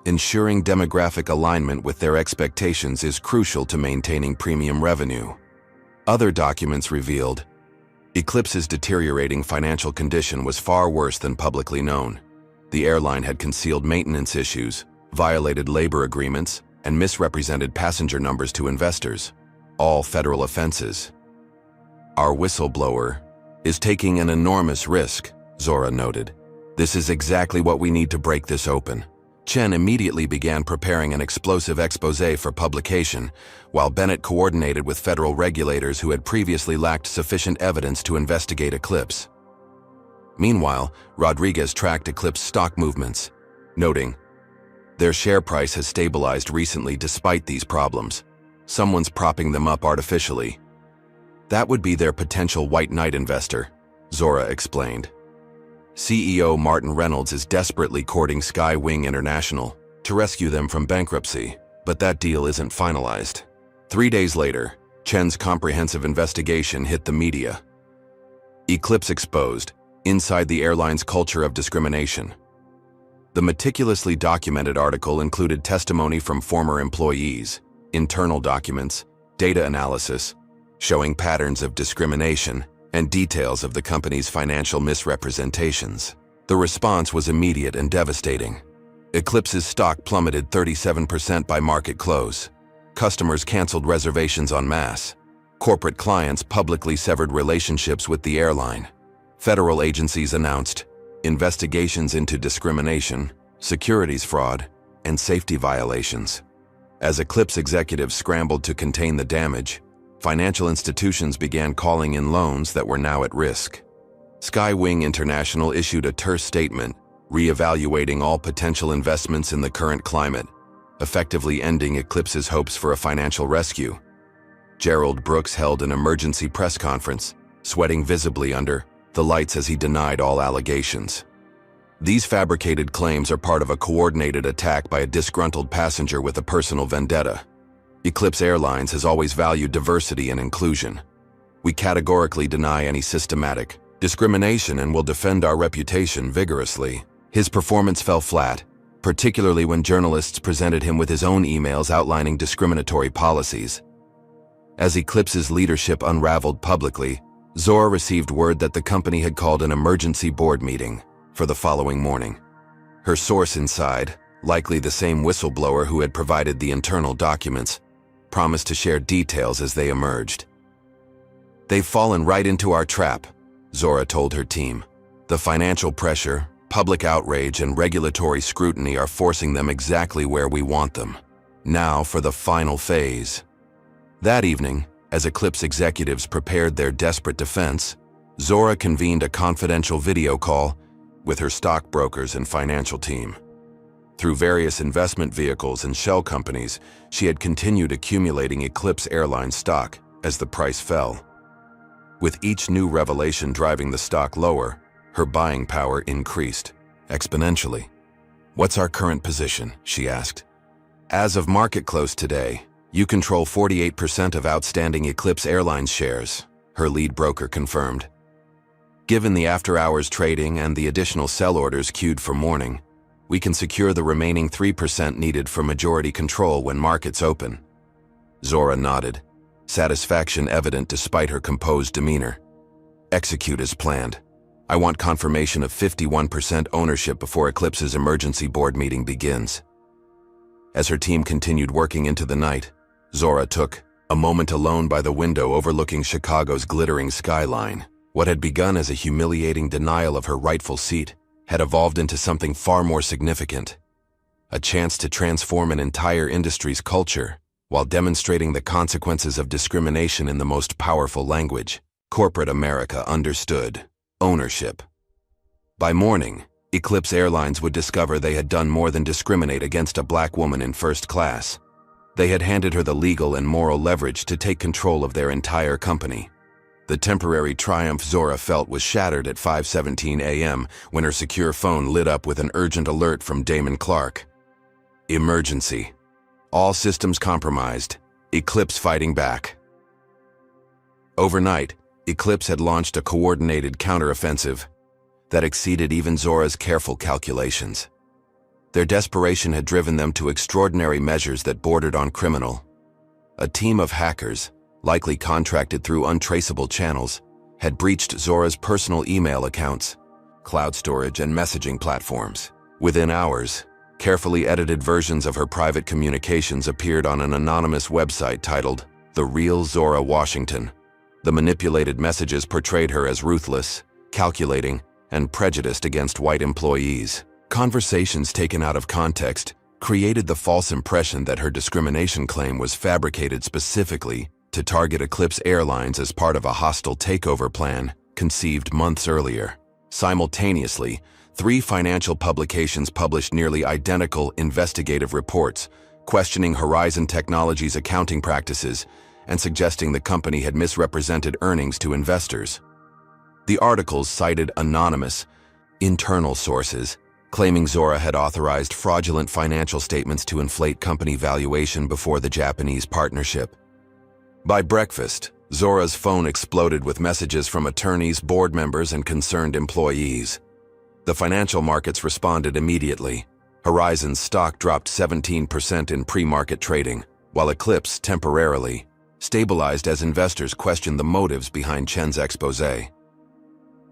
Speaker 1: Ensuring demographic alignment with their expectations is crucial to maintaining premium revenue." Other documents revealed, Eclipse's deteriorating financial condition was far worse than publicly known. The airline had concealed maintenance issues, violated labor agreements, and misrepresented passenger numbers to investors, all federal offenses. "Our whistleblower is taking an enormous risk," Zora noted. "This is exactly what we need to break this open." Chen immediately began preparing an explosive exposé for publication, while Bennett coordinated with federal regulators who had previously lacked sufficient evidence to investigate Eclipse. Meanwhile, Rodriguez tracked Eclipse stock movements, noting, "Their share price has stabilized recently despite these problems. Someone's propping them up artificially." "That would be their potential white knight investor," Zora explained. CEO Martin Reynolds is desperately courting Skywing International to rescue them from bankruptcy, but that deal isn't finalized. 3 days later, Chen's comprehensive investigation hit the media. Eclipse exposed, inside the airline's culture of discrimination. The meticulously documented article included testimony from former employees, internal documents, data analysis, showing patterns of discrimination, and details of the company's financial misrepresentations. The response was immediate and devastating. Eclipse's stock plummeted 37% by market close. Customers canceled reservations en masse. Corporate clients publicly severed relationships with the airline. Federal agencies announced investigations into discrimination, securities fraud, and safety violations. As Eclipse executives scrambled to contain the damage, financial institutions began calling in loans that were now at risk. Skywing International issued a terse statement, reevaluating all potential investments in the current climate, effectively ending Eclipse's hopes for a financial rescue. Gerald Brooks held an emergency press conference, sweating visibly under the lights as he denied all allegations. These fabricated claims are part of a coordinated attack by a disgruntled passenger with a personal vendetta. Eclipse Airlines has always valued diversity and inclusion. We categorically deny any systematic discrimination and will defend our reputation vigorously. His performance fell flat, particularly when journalists presented him with his own emails outlining discriminatory policies. As Eclipse's leadership unraveled publicly, Zora received word that the company had called an emergency board meeting for the following morning. Her source inside, likely the same whistleblower who had provided the internal documents, promised to share details as they emerged. "They've fallen right into our trap," Zora told her team. "The financial pressure, public outrage, and regulatory scrutiny are forcing them exactly where we want them. Now for the final phase." That evening, as Eclipse executives prepared their desperate defense, Zora convened a confidential video call with her stockbrokers and financial team. Through various investment vehicles and shell companies, she had continued accumulating Eclipse Airlines stock as the price fell. With each new revelation driving the stock lower, her buying power increased exponentially. "What's our current position?" she asked. "As of market close today, you control 48% of outstanding Eclipse Airlines shares," her lead broker confirmed. "Given the after-hours trading and the additional sell orders queued for morning, we can secure the remaining 3% needed for majority control when markets open." Zora nodded, satisfaction evident despite her composed demeanor. "Execute as planned. I want confirmation of 51% ownership before Eclipse's emergency board meeting begins." As her team continued working into the night, Zora took a moment alone by the window overlooking Chicago's glittering skyline. What had begun as a humiliating denial of her rightful seat had evolved into something far more significant, a chance to transform an entire industry's culture while demonstrating the consequences of discrimination in the most powerful language corporate America understood: ownership. By morning, Eclipse Airlines would discover they had done more than discriminate against a black woman in first class. They had handed her the legal and moral leverage to take control of their entire company. The temporary triumph Zora felt was shattered at 5:17 a.m. when her secure phone lit up with an urgent alert from Damon Clark. Emergency. All systems compromised. Eclipse fighting back. Overnight, Eclipse had launched a coordinated counteroffensive that exceeded even Zora's careful calculations. Their desperation had driven them to extraordinary measures that bordered on criminal. A team of hackers, likely contracted through untraceable channels, had breached Zora's personal email accounts, cloud storage, and messaging platforms. Within hours, carefully edited versions of her private communications appeared on an anonymous website titled The Real Zora Washington. The manipulated messages portrayed her as ruthless, calculating, and prejudiced against white employees. Conversations taken out of context created the false impression that her discrimination claim was fabricated specifically to target Eclipse Airlines as part of a hostile takeover plan conceived months earlier. Simultaneously, 3 financial publications published nearly identical investigative reports questioning Horizon Technology's accounting practices and suggesting the company had misrepresented earnings to investors. The articles cited anonymous, internal sources, claiming Zora had authorized fraudulent financial statements to inflate company valuation before the Japanese partnership. By breakfast, Zora's phone exploded with messages from attorneys, board members, and concerned employees. The financial markets responded immediately. Horizon's stock dropped 17% in pre-market trading, while Eclipse temporarily stabilized as investors questioned the motives behind Chen's exposé.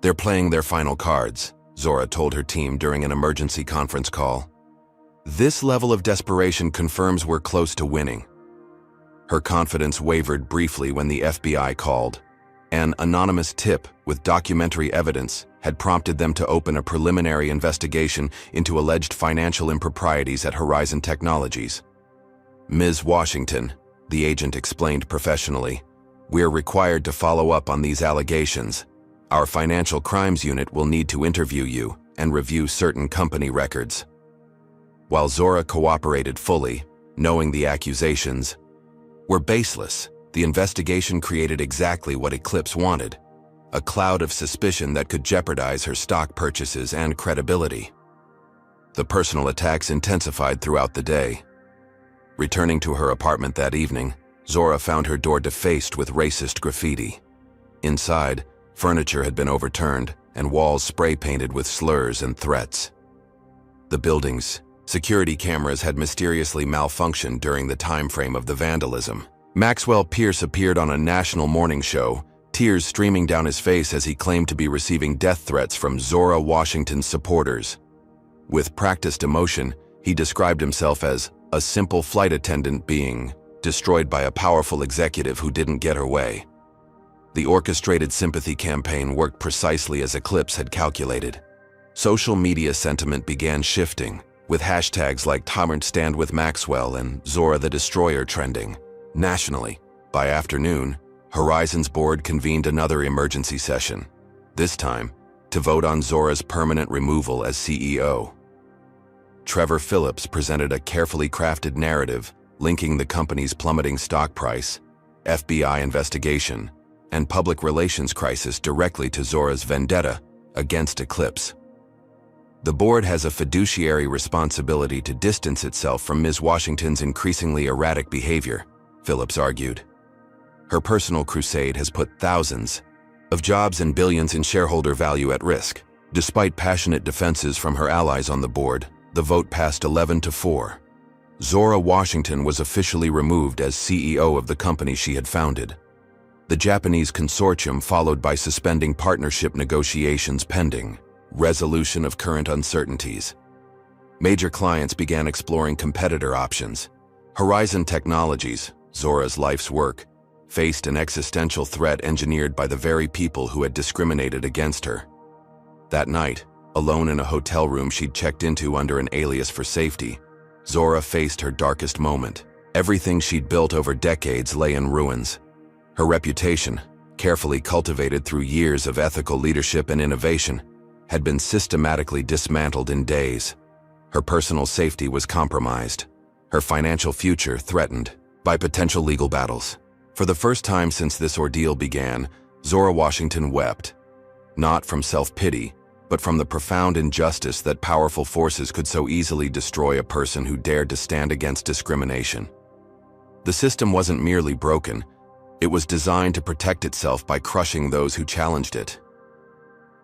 Speaker 1: "They're playing their final cards," Zora told her team during an emergency conference call. "This level of desperation confirms we're close to winning." Her confidence wavered briefly when the FBI called. An anonymous tip with documentary evidence had prompted them to open a preliminary investigation into alleged financial improprieties at Horizon Technologies. "Ms. Washington," the agent explained professionally, "we're required to follow up on these allegations. Our financial crimes unit will need to interview you and review certain company records." While Zora cooperated fully, knowing the accusations were baseless, the investigation created exactly what Eclipse wanted: a cloud of suspicion that could jeopardize her stock purchases and credibility. The personal attacks intensified throughout the day. Returning to her apartment that evening, Zora found her door defaced with racist graffiti. Inside, furniture had been overturned and walls spray-painted with slurs and threats. The building's security cameras had mysteriously malfunctioned during the time frame of the vandalism. Maxwell Pierce appeared on a national morning show, tears streaming down his face as he claimed to be receiving death threats from Zora Washington's supporters. With practiced emotion, he described himself as a simple flight attendant being destroyed by a powerful executive who didn't get her way. The orchestrated sympathy campaign worked precisely as Eclipse had calculated. Social media sentiment began shifting, with hashtags like "Tolerant Stand with Maxwell" and "Zora the Destroyer" trending. Nationally, by afternoon, Horizon's board convened another emergency session, this time to vote on Zora's permanent removal as CEO. Trevor Phillips presented a carefully crafted narrative linking the company's plummeting stock price, FBI investigation, and public relations crisis directly to Zora's vendetta against Eclipse. "The board has a fiduciary responsibility to distance itself from Ms. Washington's increasingly erratic behavior," Phillips argued. "Her personal crusade has put thousands of jobs and billions in shareholder value at risk." Despite passionate defenses from her allies on the board, the vote passed 11-4. Zora Washington was officially removed as CEO of the company she had founded. The Japanese consortium followed by suspending partnership negotiations pending resolution of current uncertainties. Major clients began exploring competitor options. Horizon Technologies, Zora's life's work, faced an existential threat engineered by the very people who had discriminated against her. That night, alone in a hotel room she'd checked into under an alias for safety, Zora faced her darkest moment. Everything she'd built over decades lay in ruins. Her reputation, carefully cultivated through years of ethical leadership and innovation, had been systematically dismantled in days. Her personal safety was compromised, her financial future threatened by potential legal battles. For the first time since this ordeal began, Zora Washington wept, not from self-pity, but from the profound injustice that powerful forces could so easily destroy a person who dared to stand against discrimination. The system wasn't merely broken, it was designed to protect itself by crushing those who challenged it.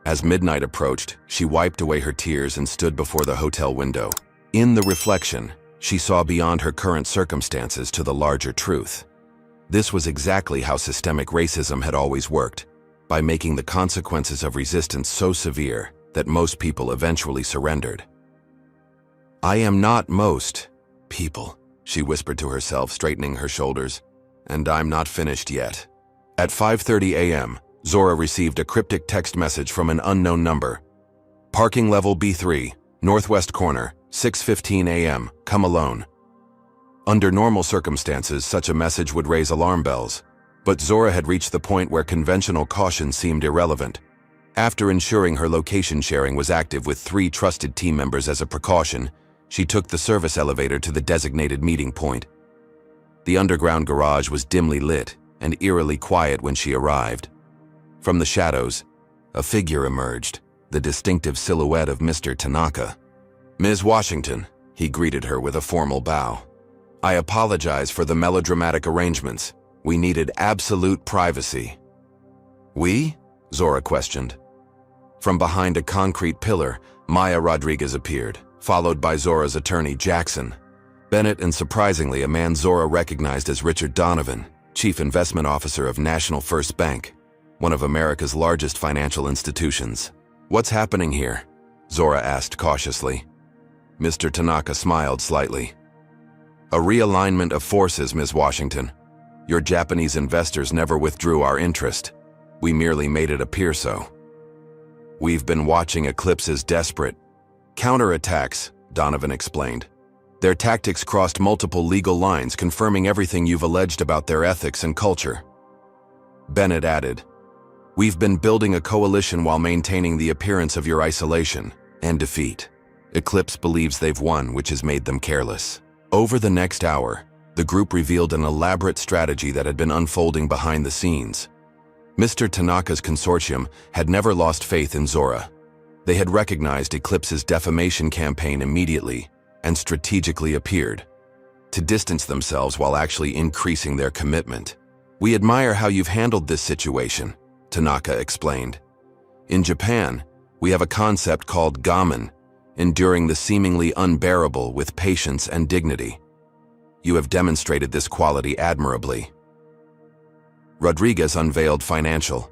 Speaker 1: As midnight approached, she wiped away her tears and stood before the hotel window. In the reflection, she saw beyond her current circumstances to the larger truth. This was exactly how systemic racism had always worked, by making the consequences of resistance so severe that most people eventually surrendered. "I am not most people," she whispered to herself, straightening her shoulders, "and I'm not finished yet." At 5:30 a.m., Zora received a cryptic text message from an unknown number. "Parking level B3, northwest corner, 6:15 a.m., come alone." Under normal circumstances, such a message would raise alarm bells, but Zora had reached the point where conventional caution seemed irrelevant. After ensuring her location sharing was active with 3 trusted team members as a precaution, she took the service elevator to the designated meeting point. The underground garage was dimly lit and eerily quiet when she arrived. From the shadows, a figure emerged, the distinctive silhouette of Mr. Tanaka. "Ms. Washington," he greeted her with a formal bow. "I apologize for the melodramatic arrangements. We needed absolute privacy." "We?" Zora questioned. From behind a concrete pillar, Maya Rodriguez appeared, followed by Zora's attorney, Jackson Bennett, and surprisingly, a man Zora recognized as Richard Donovan, Chief Investment Officer of National First Bank, one of America's largest financial institutions. "What's happening here?" Zora asked cautiously. Mr. Tanaka smiled slightly. "A realignment of forces, Ms. Washington. Your Japanese investors never withdrew our interest. We merely made it appear so. We've been watching Eclipse's desperate counterattacks," Donovan explained. "Their tactics crossed multiple legal lines, confirming everything you've alleged about their ethics and culture." Bennett added, "We've been building a coalition while maintaining the appearance of your isolation and defeat. Eclipse believes they've won, which has made them careless." Over the next hour, the group revealed an elaborate strategy that had been unfolding behind the scenes. Mr. Tanaka's consortium had never lost faith in Zora. They had recognized Eclipse's defamation campaign immediately and strategically appeared to distance themselves while actually increasing their commitment. "We admire how you've handled this situation," Tanaka explained. "In Japan, we have a concept called gamen, enduring the seemingly unbearable with patience and dignity. You have demonstrated this quality admirably." Rodriguez unveiled financial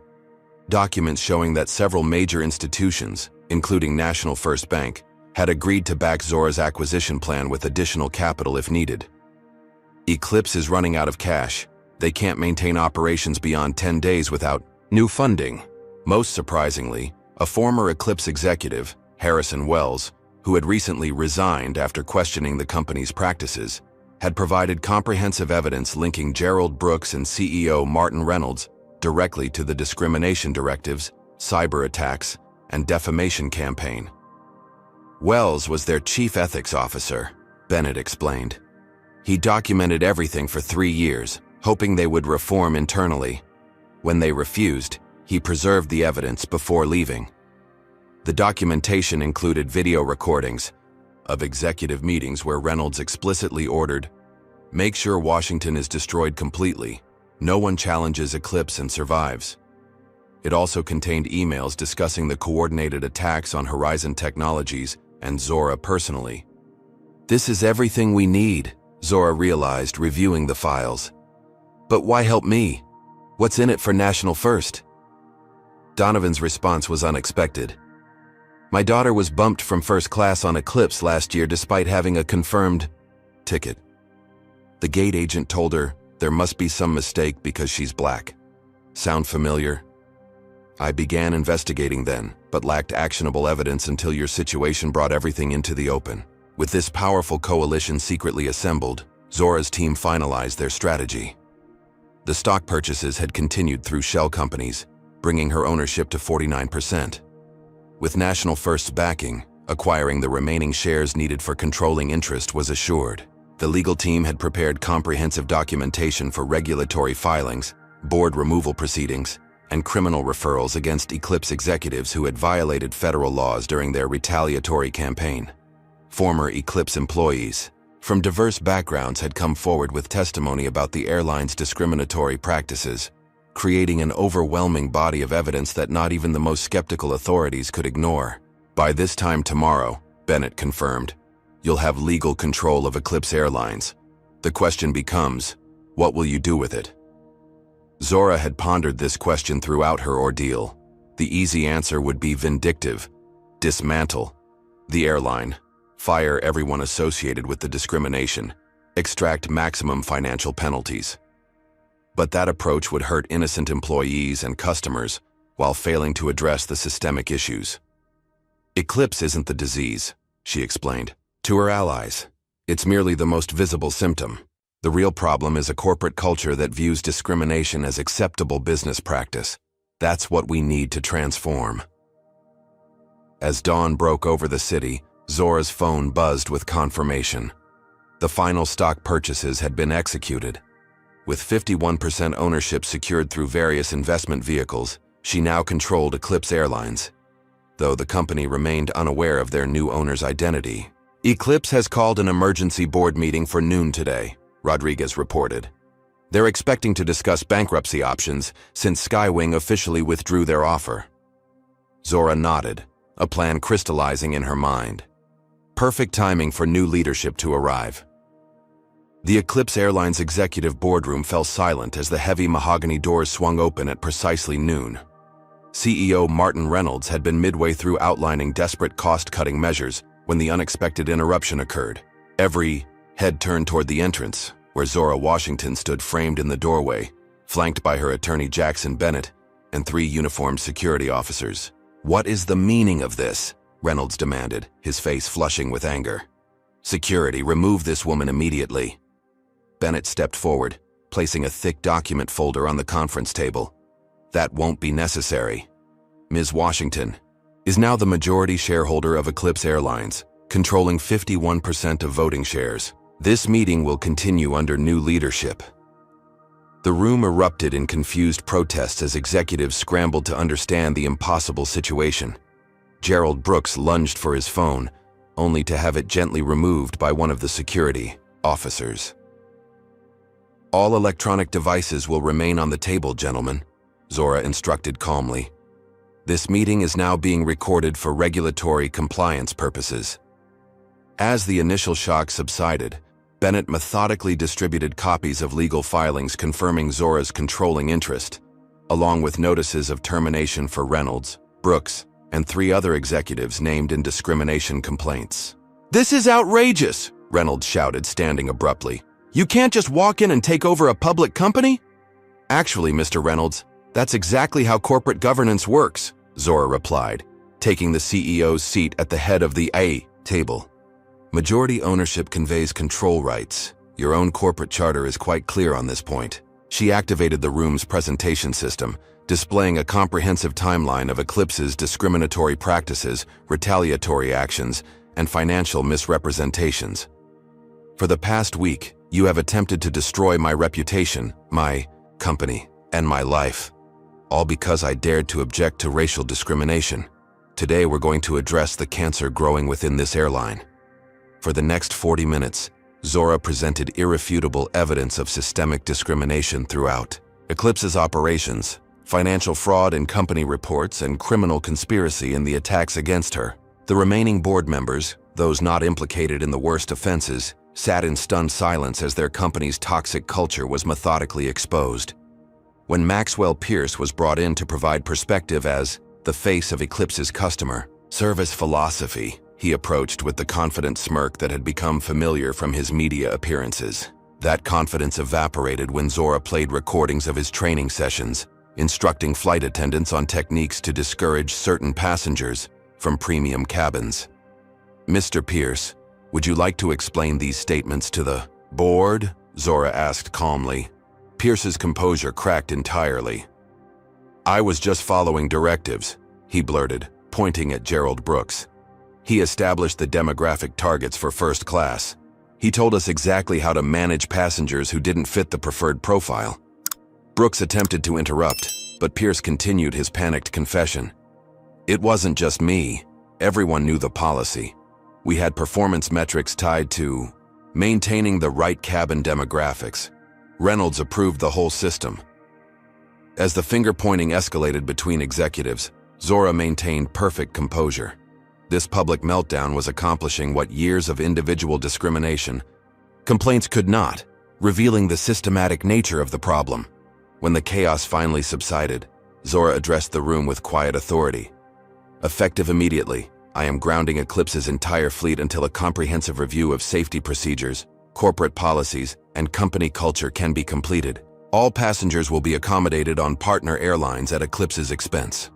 Speaker 1: documents showing that several major institutions, including National First Bank, had agreed to back Zora's acquisition plan with additional capital if needed. "Eclipse is running out of cash. They can't maintain operations beyond 10 days without new funding." Most surprisingly, a former Eclipse executive, Harrison Wells, who had recently resigned after questioning the company's practices, had provided comprehensive evidence linking Gerald Brooks and CEO Martin Reynolds directly to the discrimination directives, cyber attacks, and defamation campaign. Wells was their chief ethics officer, Bennett explained. He documented everything for 3 years, hoping they would reform internally. When they refused, he preserved the evidence before leaving. The documentation included video recordings of executive meetings where Reynolds explicitly ordered, "Make sure Washington is destroyed completely. No one challenges Eclipse and survives." It also contained emails discussing the coordinated attacks on Horizon Technologies and Zora personally. "This is everything we need," Zora realized, reviewing the files. "But why help me? What's in it for National First?" Donovan's response was unexpected. "My daughter was bumped from first class on Eclipse last year despite having a confirmed ticket. The gate agent told her there must be some mistake because she's black. Sound familiar? I began investigating then, but lacked actionable evidence until your situation brought everything into the open. With this powerful coalition secretly assembled, Zora's team finalized their strategy. The stock purchases had continued through shell companies, bringing her ownership to 49%. With National First's backing, acquiring the remaining shares needed for controlling interest was assured. The legal team had prepared comprehensive documentation for regulatory filings, board removal proceedings, and criminal referrals against Eclipse executives who had violated federal laws during their retaliatory campaign. Former Eclipse employees from diverse backgrounds had come forward with testimony about the airline's discriminatory practices, creating an overwhelming body of evidence that not even the most skeptical authorities could ignore. By this time tomorrow, Bennett confirmed, you'll have legal control of Eclipse Airlines. The question becomes, what will you do with it? Zora had pondered this question throughout her ordeal. The easy answer would be vindictive. Dismantle the airline. Fire everyone associated with the discrimination. Extract maximum financial penalties. But that approach would hurt innocent employees and customers while failing to address the systemic issues. Eclipse isn't the disease, she explained to her allies. It's merely the most visible symptom. The real problem is a corporate culture that views discrimination as acceptable business practice. That's what we need to transform. As dawn broke over the city, Zora's phone buzzed with confirmation. The final stock purchases had been executed. With 51% ownership secured through various investment vehicles, she now controlled Eclipse Airlines, though the company remained unaware of their new owner's identity. Eclipse has called an emergency board meeting for noon today, Rodriguez reported. They're expecting to discuss bankruptcy options since Skywing officially withdrew their offer. Zora nodded, a plan crystallizing in her mind. Perfect timing for new leadership to arrive. The Eclipse Airlines executive boardroom fell silent as the heavy mahogany doors swung open at precisely noon. CEO Martin Reynolds had been midway through outlining desperate cost-cutting measures when the unexpected interruption occurred. Every head turned toward the entrance, where Zora Washington stood framed in the doorway, flanked by her attorney Jackson Bennett and 3 uniformed security officers. "What is the meaning of this?" Reynolds demanded, his face flushing with anger. "Security, remove this woman immediately." Bennett stepped forward, placing a thick document folder on the conference table. "That won't be necessary. Ms. Washington is now the majority shareholder of Eclipse Airlines, controlling 51% of voting shares. This meeting will continue under new leadership." The room erupted in confused protests as executives scrambled to understand the impossible situation. Gerald Brooks lunged for his phone, only to have it gently removed by one of the security officers. "All electronic devices will remain on the table, gentlemen," Zora instructed calmly. "This meeting is now being recorded for regulatory compliance purposes." As the initial shock subsided, Bennett methodically distributed copies of legal filings confirming Zora's controlling interest, along with notices of termination for Reynolds, Brooks, and 3 other executives named in discrimination complaints. "This is outrageous," Reynolds shouted, standing abruptly. "You can't just walk in and take over a public company?" "Actually, Mr. Reynolds, that's exactly how corporate governance works," Zora replied, taking the CEO's seat at the head of the A table. "Majority ownership conveys control rights. Your own corporate charter is quite clear on this point." She activated the room's presentation system, displaying a comprehensive timeline of Eclipse's discriminatory practices, retaliatory actions, and financial misrepresentations. "For the past week, you have attempted to destroy my reputation, my company, and my life, all because I dared to object to racial discrimination. Today we're going to address the cancer growing within this airline." For the next 40 minutes, Zora presented irrefutable evidence of systemic discrimination throughout Eclipse's operations, financial fraud in company reports, and criminal conspiracy in the attacks against her. The remaining board members, those not implicated in the worst offenses, sat in stunned silence as their company's toxic culture was methodically exposed. When Maxwell Pierce was brought in to provide perspective as the face of Eclipse's customer service philosophy, he approached with the confident smirk that had become familiar from his media appearances. That confidence evaporated when Zora played recordings of his training sessions, instructing flight attendants on techniques to discourage certain passengers from premium cabins. "Mr. Pierce, would you like to explain these statements to the board?" Zora asked calmly. Pierce's composure cracked entirely. "I was just following directives," he blurted, pointing at Gerald Brooks. He established the demographic targets for first class. He told us exactly how to manage passengers who didn't fit the preferred profile. Brooks attempted to interrupt, but Pierce continued his panicked confession. It wasn't just me. Everyone knew the policy. We had performance metrics tied to maintaining the right cabin demographics. Reynolds approved the whole system. As the finger-pointing escalated between executives, Zora maintained perfect composure. This public meltdown was accomplishing what years of individual discrimination complaints could not, revealing the systematic nature of the problem. When the chaos finally subsided, Zora addressed the room with quiet authority. Effective immediately, I am grounding Eclipse's entire fleet until a comprehensive review of safety procedures, corporate policies, and company culture can be completed. All passengers will be accommodated on partner airlines at Eclipse's expense.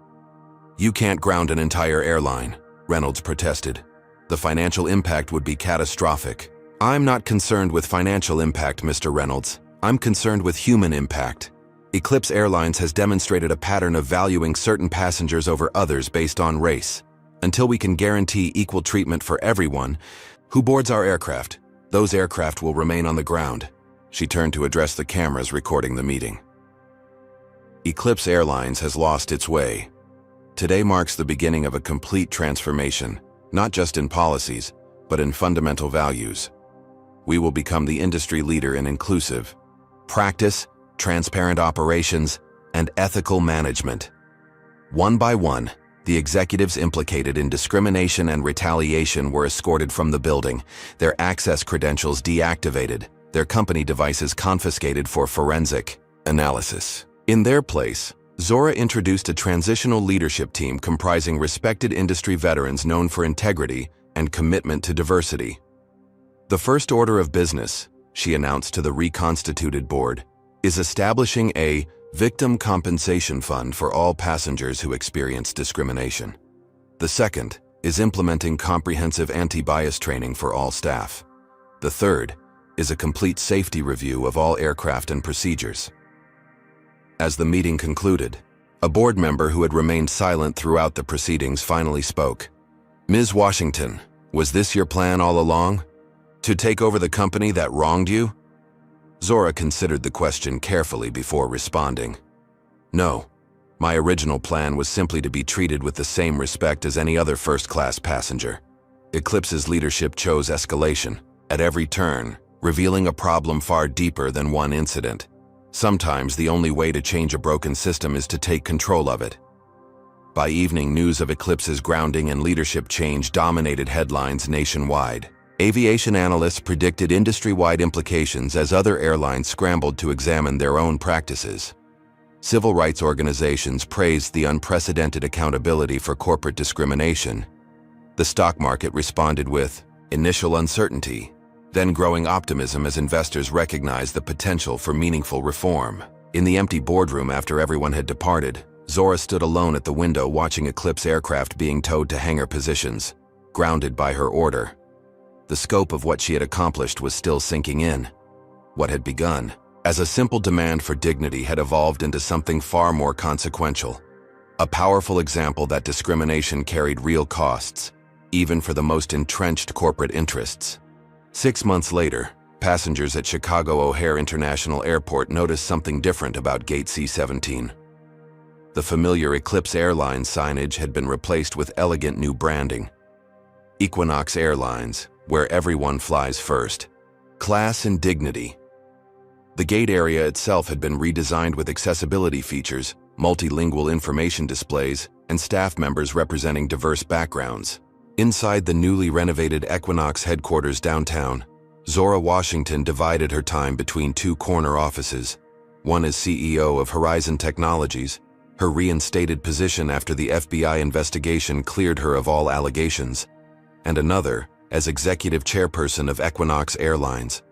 Speaker 1: You can't ground an entire airline, Reynolds protested. The financial impact would be catastrophic. I'm not concerned with financial impact, Mr. Reynolds. I'm concerned with human impact. Eclipse Airlines has demonstrated a pattern of valuing certain passengers over others based on race. Until we can guarantee equal treatment for everyone who boards our aircraft, those aircraft will remain on the ground. She turned to address the cameras recording the meeting. Eclipse Airlines has lost its way. Today marks the beginning of a complete transformation, not just in policies, but in fundamental values. We will become the industry leader in inclusive practice, transparent operations, and ethical management. One by one, the executives implicated in discrimination and retaliation were escorted from the building, their access credentials deactivated, their company devices confiscated for forensic analysis. In their place, Zora introduced a transitional leadership team comprising respected industry veterans known for integrity and commitment to diversity. The first order of business, she announced to the reconstituted board, is establishing a victim compensation fund for all passengers who experience discrimination. The second is implementing comprehensive anti-bias training for all staff. The third is a complete safety review of all aircraft and procedures. As the meeting concluded, a board member who had remained silent throughout the proceedings finally spoke. Ms. Washington, was this your plan all along? To take over the company that wronged you? Zora considered the question carefully before responding. No, my original plan was simply to be treated with the same respect as any other first-class passenger. Eclipse's leadership chose escalation, at every turn, revealing a problem far deeper than one incident. Sometimes the only way to change a broken system is to take control of it. By evening, news of Eclipse's grounding and leadership change dominated headlines nationwide. Aviation analysts predicted industry-wide implications as other airlines scrambled to examine their own practices. Civil rights organizations praised the unprecedented accountability for corporate discrimination. The stock market responded with initial uncertainty, then growing optimism as investors recognized the potential for meaningful reform. In the empty boardroom after everyone had departed, Zora stood alone at the window watching Eclipse aircraft being towed to hangar positions, grounded by her order. The scope of what she had accomplished was still sinking in. What had begun as a simple demand for dignity had evolved into something far more consequential. A powerful example that discrimination carried real costs, even for the most entrenched corporate interests. 6 months later, passengers at Chicago O'Hare International Airport noticed something different about Gate C-17. The familiar Eclipse Airlines signage had been replaced with elegant new branding. Equinox Airlines, where everyone flies first. Class and dignity. The gate area itself had been redesigned with accessibility features, multilingual information displays, and staff members representing diverse backgrounds. Inside the newly renovated Equinox headquarters downtown, Zora Washington divided her time between two corner offices. One as CEO of Horizon Technologies, her reinstated position after the FBI investigation cleared her of all allegations, and another as executive chairperson of Equinox Airlines.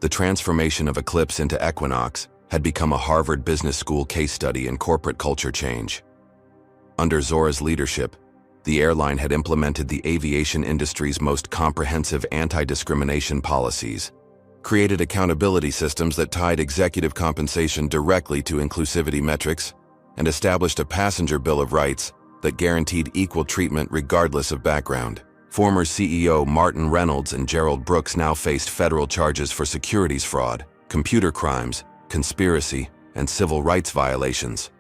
Speaker 1: The transformation of Eclipse into Equinox had become a Harvard Business School case study in corporate culture change. Under Zora's leadership, the airline had implemented the aviation industry's most comprehensive anti-discrimination policies, created accountability systems that tied executive compensation directly to inclusivity metrics, and established a passenger bill of rights that guaranteed equal treatment regardless of background. Former CEO Martin Reynolds and Gerald Brooks now faced federal charges for securities fraud, computer crimes, conspiracy, and civil rights violations.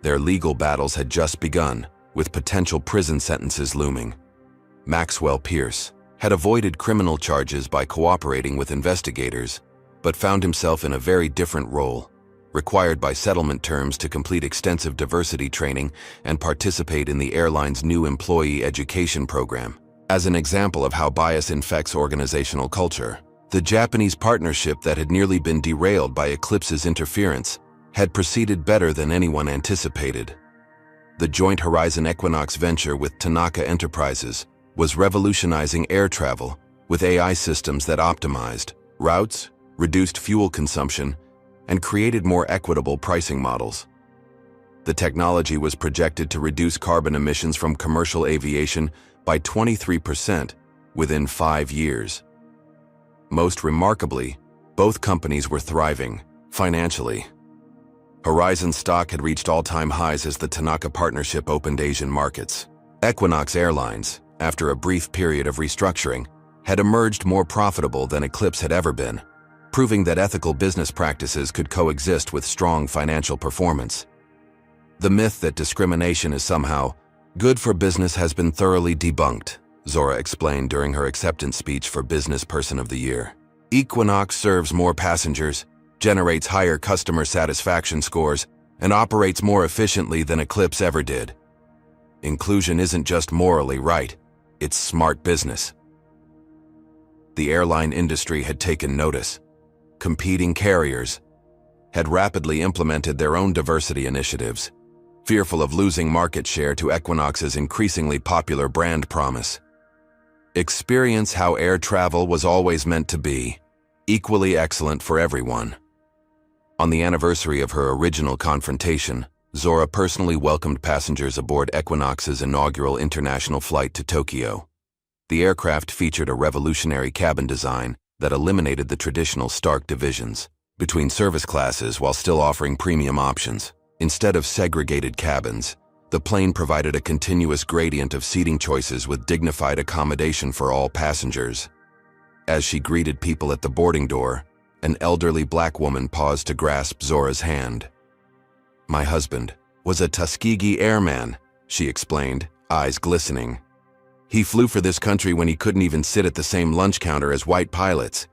Speaker 1: Their legal battles had just begun, with potential prison sentences looming. Maxwell Pierce had avoided criminal charges by cooperating with investigators, but found himself in a very different role, required by settlement terms to complete extensive diversity training and participate in the airline's new employee education program. As an example of how bias infects organizational culture, the Japanese partnership that had nearly been derailed by Eclipse's interference had proceeded better than anyone anticipated. The Joint Horizon Equinox venture with Tanaka Enterprises was revolutionizing air travel with AI systems that optimized routes, reduced fuel consumption, and created more equitable pricing models. The technology was projected to reduce carbon emissions from commercial aviation by 23% within 5 years. Most remarkably, both companies were thriving financially. Horizon stock had reached all-time highs as the Tanaka partnership opened Asian markets. Equinox Airlines, after a brief period of restructuring, had emerged more profitable than Eclipse had ever been, proving that ethical business practices could coexist with strong financial performance. The myth that discrimination is somehow good for business has been thoroughly debunked, Zora explained during her acceptance speech for Business Person of the Year. Equinox serves more passengers, generates higher customer satisfaction scores, and operates more efficiently than Eclipse ever did. Inclusion isn't just morally right, it's smart business. The airline industry had taken notice. Competing carriers had rapidly implemented their own diversity initiatives, fearful of losing market share to Equinox's increasingly popular brand promise. Experience how air travel was always meant to be, equally excellent for everyone. On the anniversary of her original confrontation, Zora personally welcomed passengers aboard Equinox's inaugural international flight to Tokyo. The aircraft featured a revolutionary cabin design that eliminated the traditional stark divisions between service classes while still offering premium options. Instead of segregated cabins, the plane provided a continuous gradient of seating choices with dignified accommodation for all passengers. As she greeted people at the boarding door, an elderly black woman paused to grasp Zora's hand. "My husband was a Tuskegee airman," she explained, eyes glistening. "He flew for this country when he couldn't even sit at the same lunch counter as white pilots.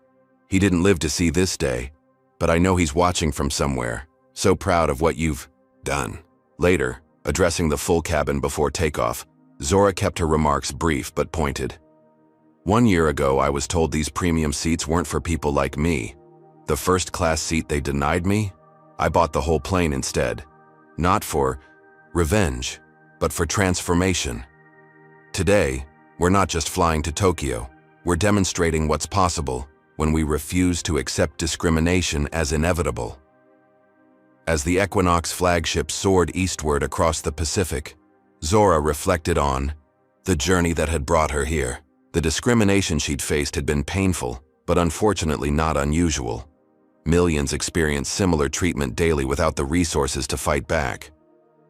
Speaker 1: He didn't live to see this day, but I know he's watching from somewhere. So proud of what you've done." Later, addressing the full cabin before takeoff, Zora kept her remarks brief but pointed. "1 year ago, I was told these premium seats weren't for people like me. The first-class seat they denied me? I bought the whole plane instead. Not for revenge, but for transformation. Today, we're not just flying to Tokyo. We're demonstrating what's possible when we refuse to accept discrimination as inevitable." As the Equinox flagship soared eastward across the Pacific, Zora reflected on the journey that had brought her here. The discrimination she'd faced had been painful, but unfortunately not unusual. Millions experienced similar treatment daily without the resources to fight back.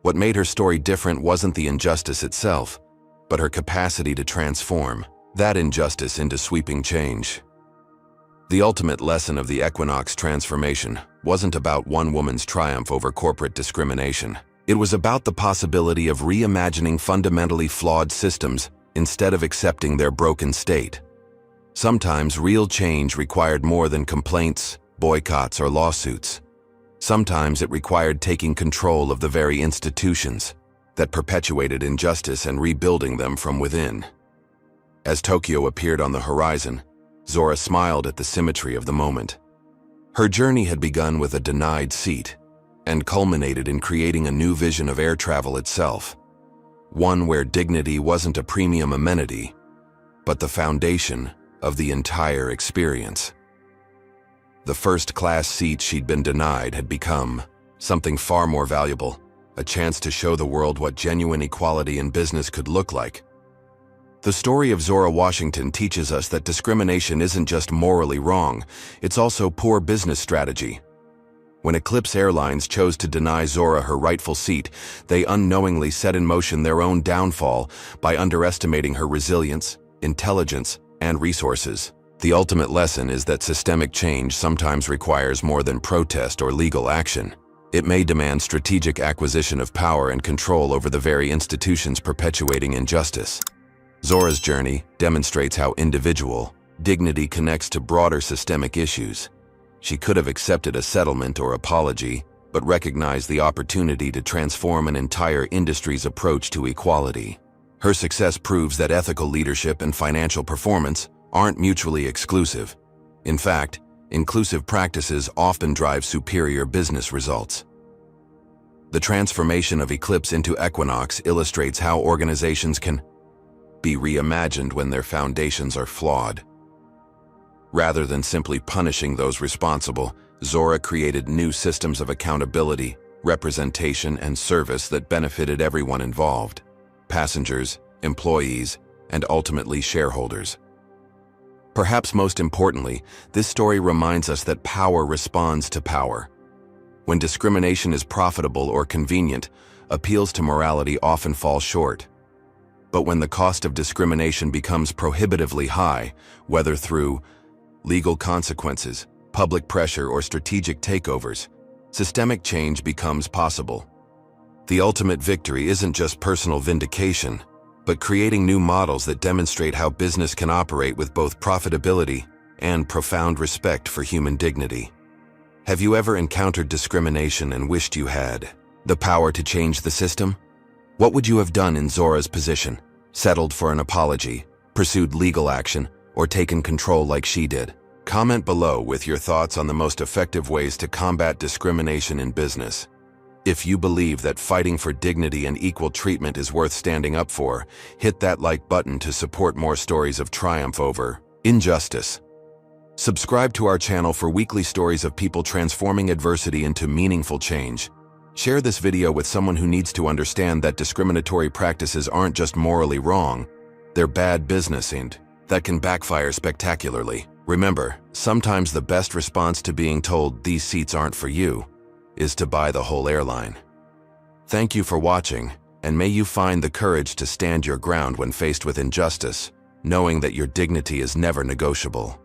Speaker 1: What made her story different wasn't the injustice itself, but her capacity to transform that injustice into sweeping change. The ultimate lesson of the Equinox transformation wasn't about one woman's triumph over corporate discrimination. It was about the possibility of reimagining fundamentally flawed systems instead of accepting their broken state. Sometimes real change required more than complaints, boycotts, or lawsuits. Sometimes it required taking control of the very institutions that perpetuated injustice and rebuilding them from within. As Tokyo appeared on the horizon, Zora smiled at the symmetry of the moment. Her journey had begun with a denied seat and culminated in creating a new vision of air travel itself, one where dignity wasn't a premium amenity, but the foundation of the entire experience. The first-class seat she'd been denied had become something far more valuable, a chance to show the world what genuine equality in business could look like. The story of Zora Washington teaches us that discrimination isn't just morally wrong, it's also poor business strategy. When Eclipse Airlines chose to deny Zora her rightful seat, they unknowingly set in motion their own downfall by underestimating her resilience, intelligence, and resources. The ultimate lesson is that systemic change sometimes requires more than protest or legal action. It may demand strategic acquisition of power and control over the very institutions perpetuating injustice. Zora's journey demonstrates how individual dignity connects to broader systemic issues. She could have accepted a settlement or apology, but recognized the opportunity to transform an entire industry's approach to equality. Her success proves that ethical leadership and financial performance aren't mutually exclusive. In fact, inclusive practices often drive superior business results. The transformation of Eclipse into Equinox illustrates how organizations can be reimagined when their foundations are flawed. Rather than simply punishing those responsible, Zora created new systems of accountability, representation, and service that benefited everyone involved: passengers, employees, and ultimately shareholders. Perhaps most importantly, this story reminds us that power responds to power. When discrimination is profitable or convenient, appeals to morality often fall short. But when the cost of discrimination becomes prohibitively high, whether through legal consequences, public pressure, or strategic takeovers, systemic change becomes possible. The ultimate victory isn't just personal vindication, but creating new models that demonstrate how business can operate with both profitability and profound respect for human dignity. Have you ever encountered discrimination and wished you had the power to change the system? What would you have done in Zora's position? Settled for an apology, pursued legal action, or taken control like she did? Comment below with your thoughts on the most effective ways to combat discrimination in business. If you believe that fighting for dignity and equal treatment is worth standing up for, hit that like button to support more stories of triumph over injustice. Subscribe to our channel for weekly stories of people transforming adversity into meaningful change. Share this video with someone who needs to understand that discriminatory practices aren't just morally wrong, they're bad business and that can backfire spectacularly. Remember, sometimes the best response to being told these seats aren't for you is to buy the whole airline. Thank you for watching, and may you find the courage to stand your ground when faced with injustice, knowing that your dignity is never negotiable.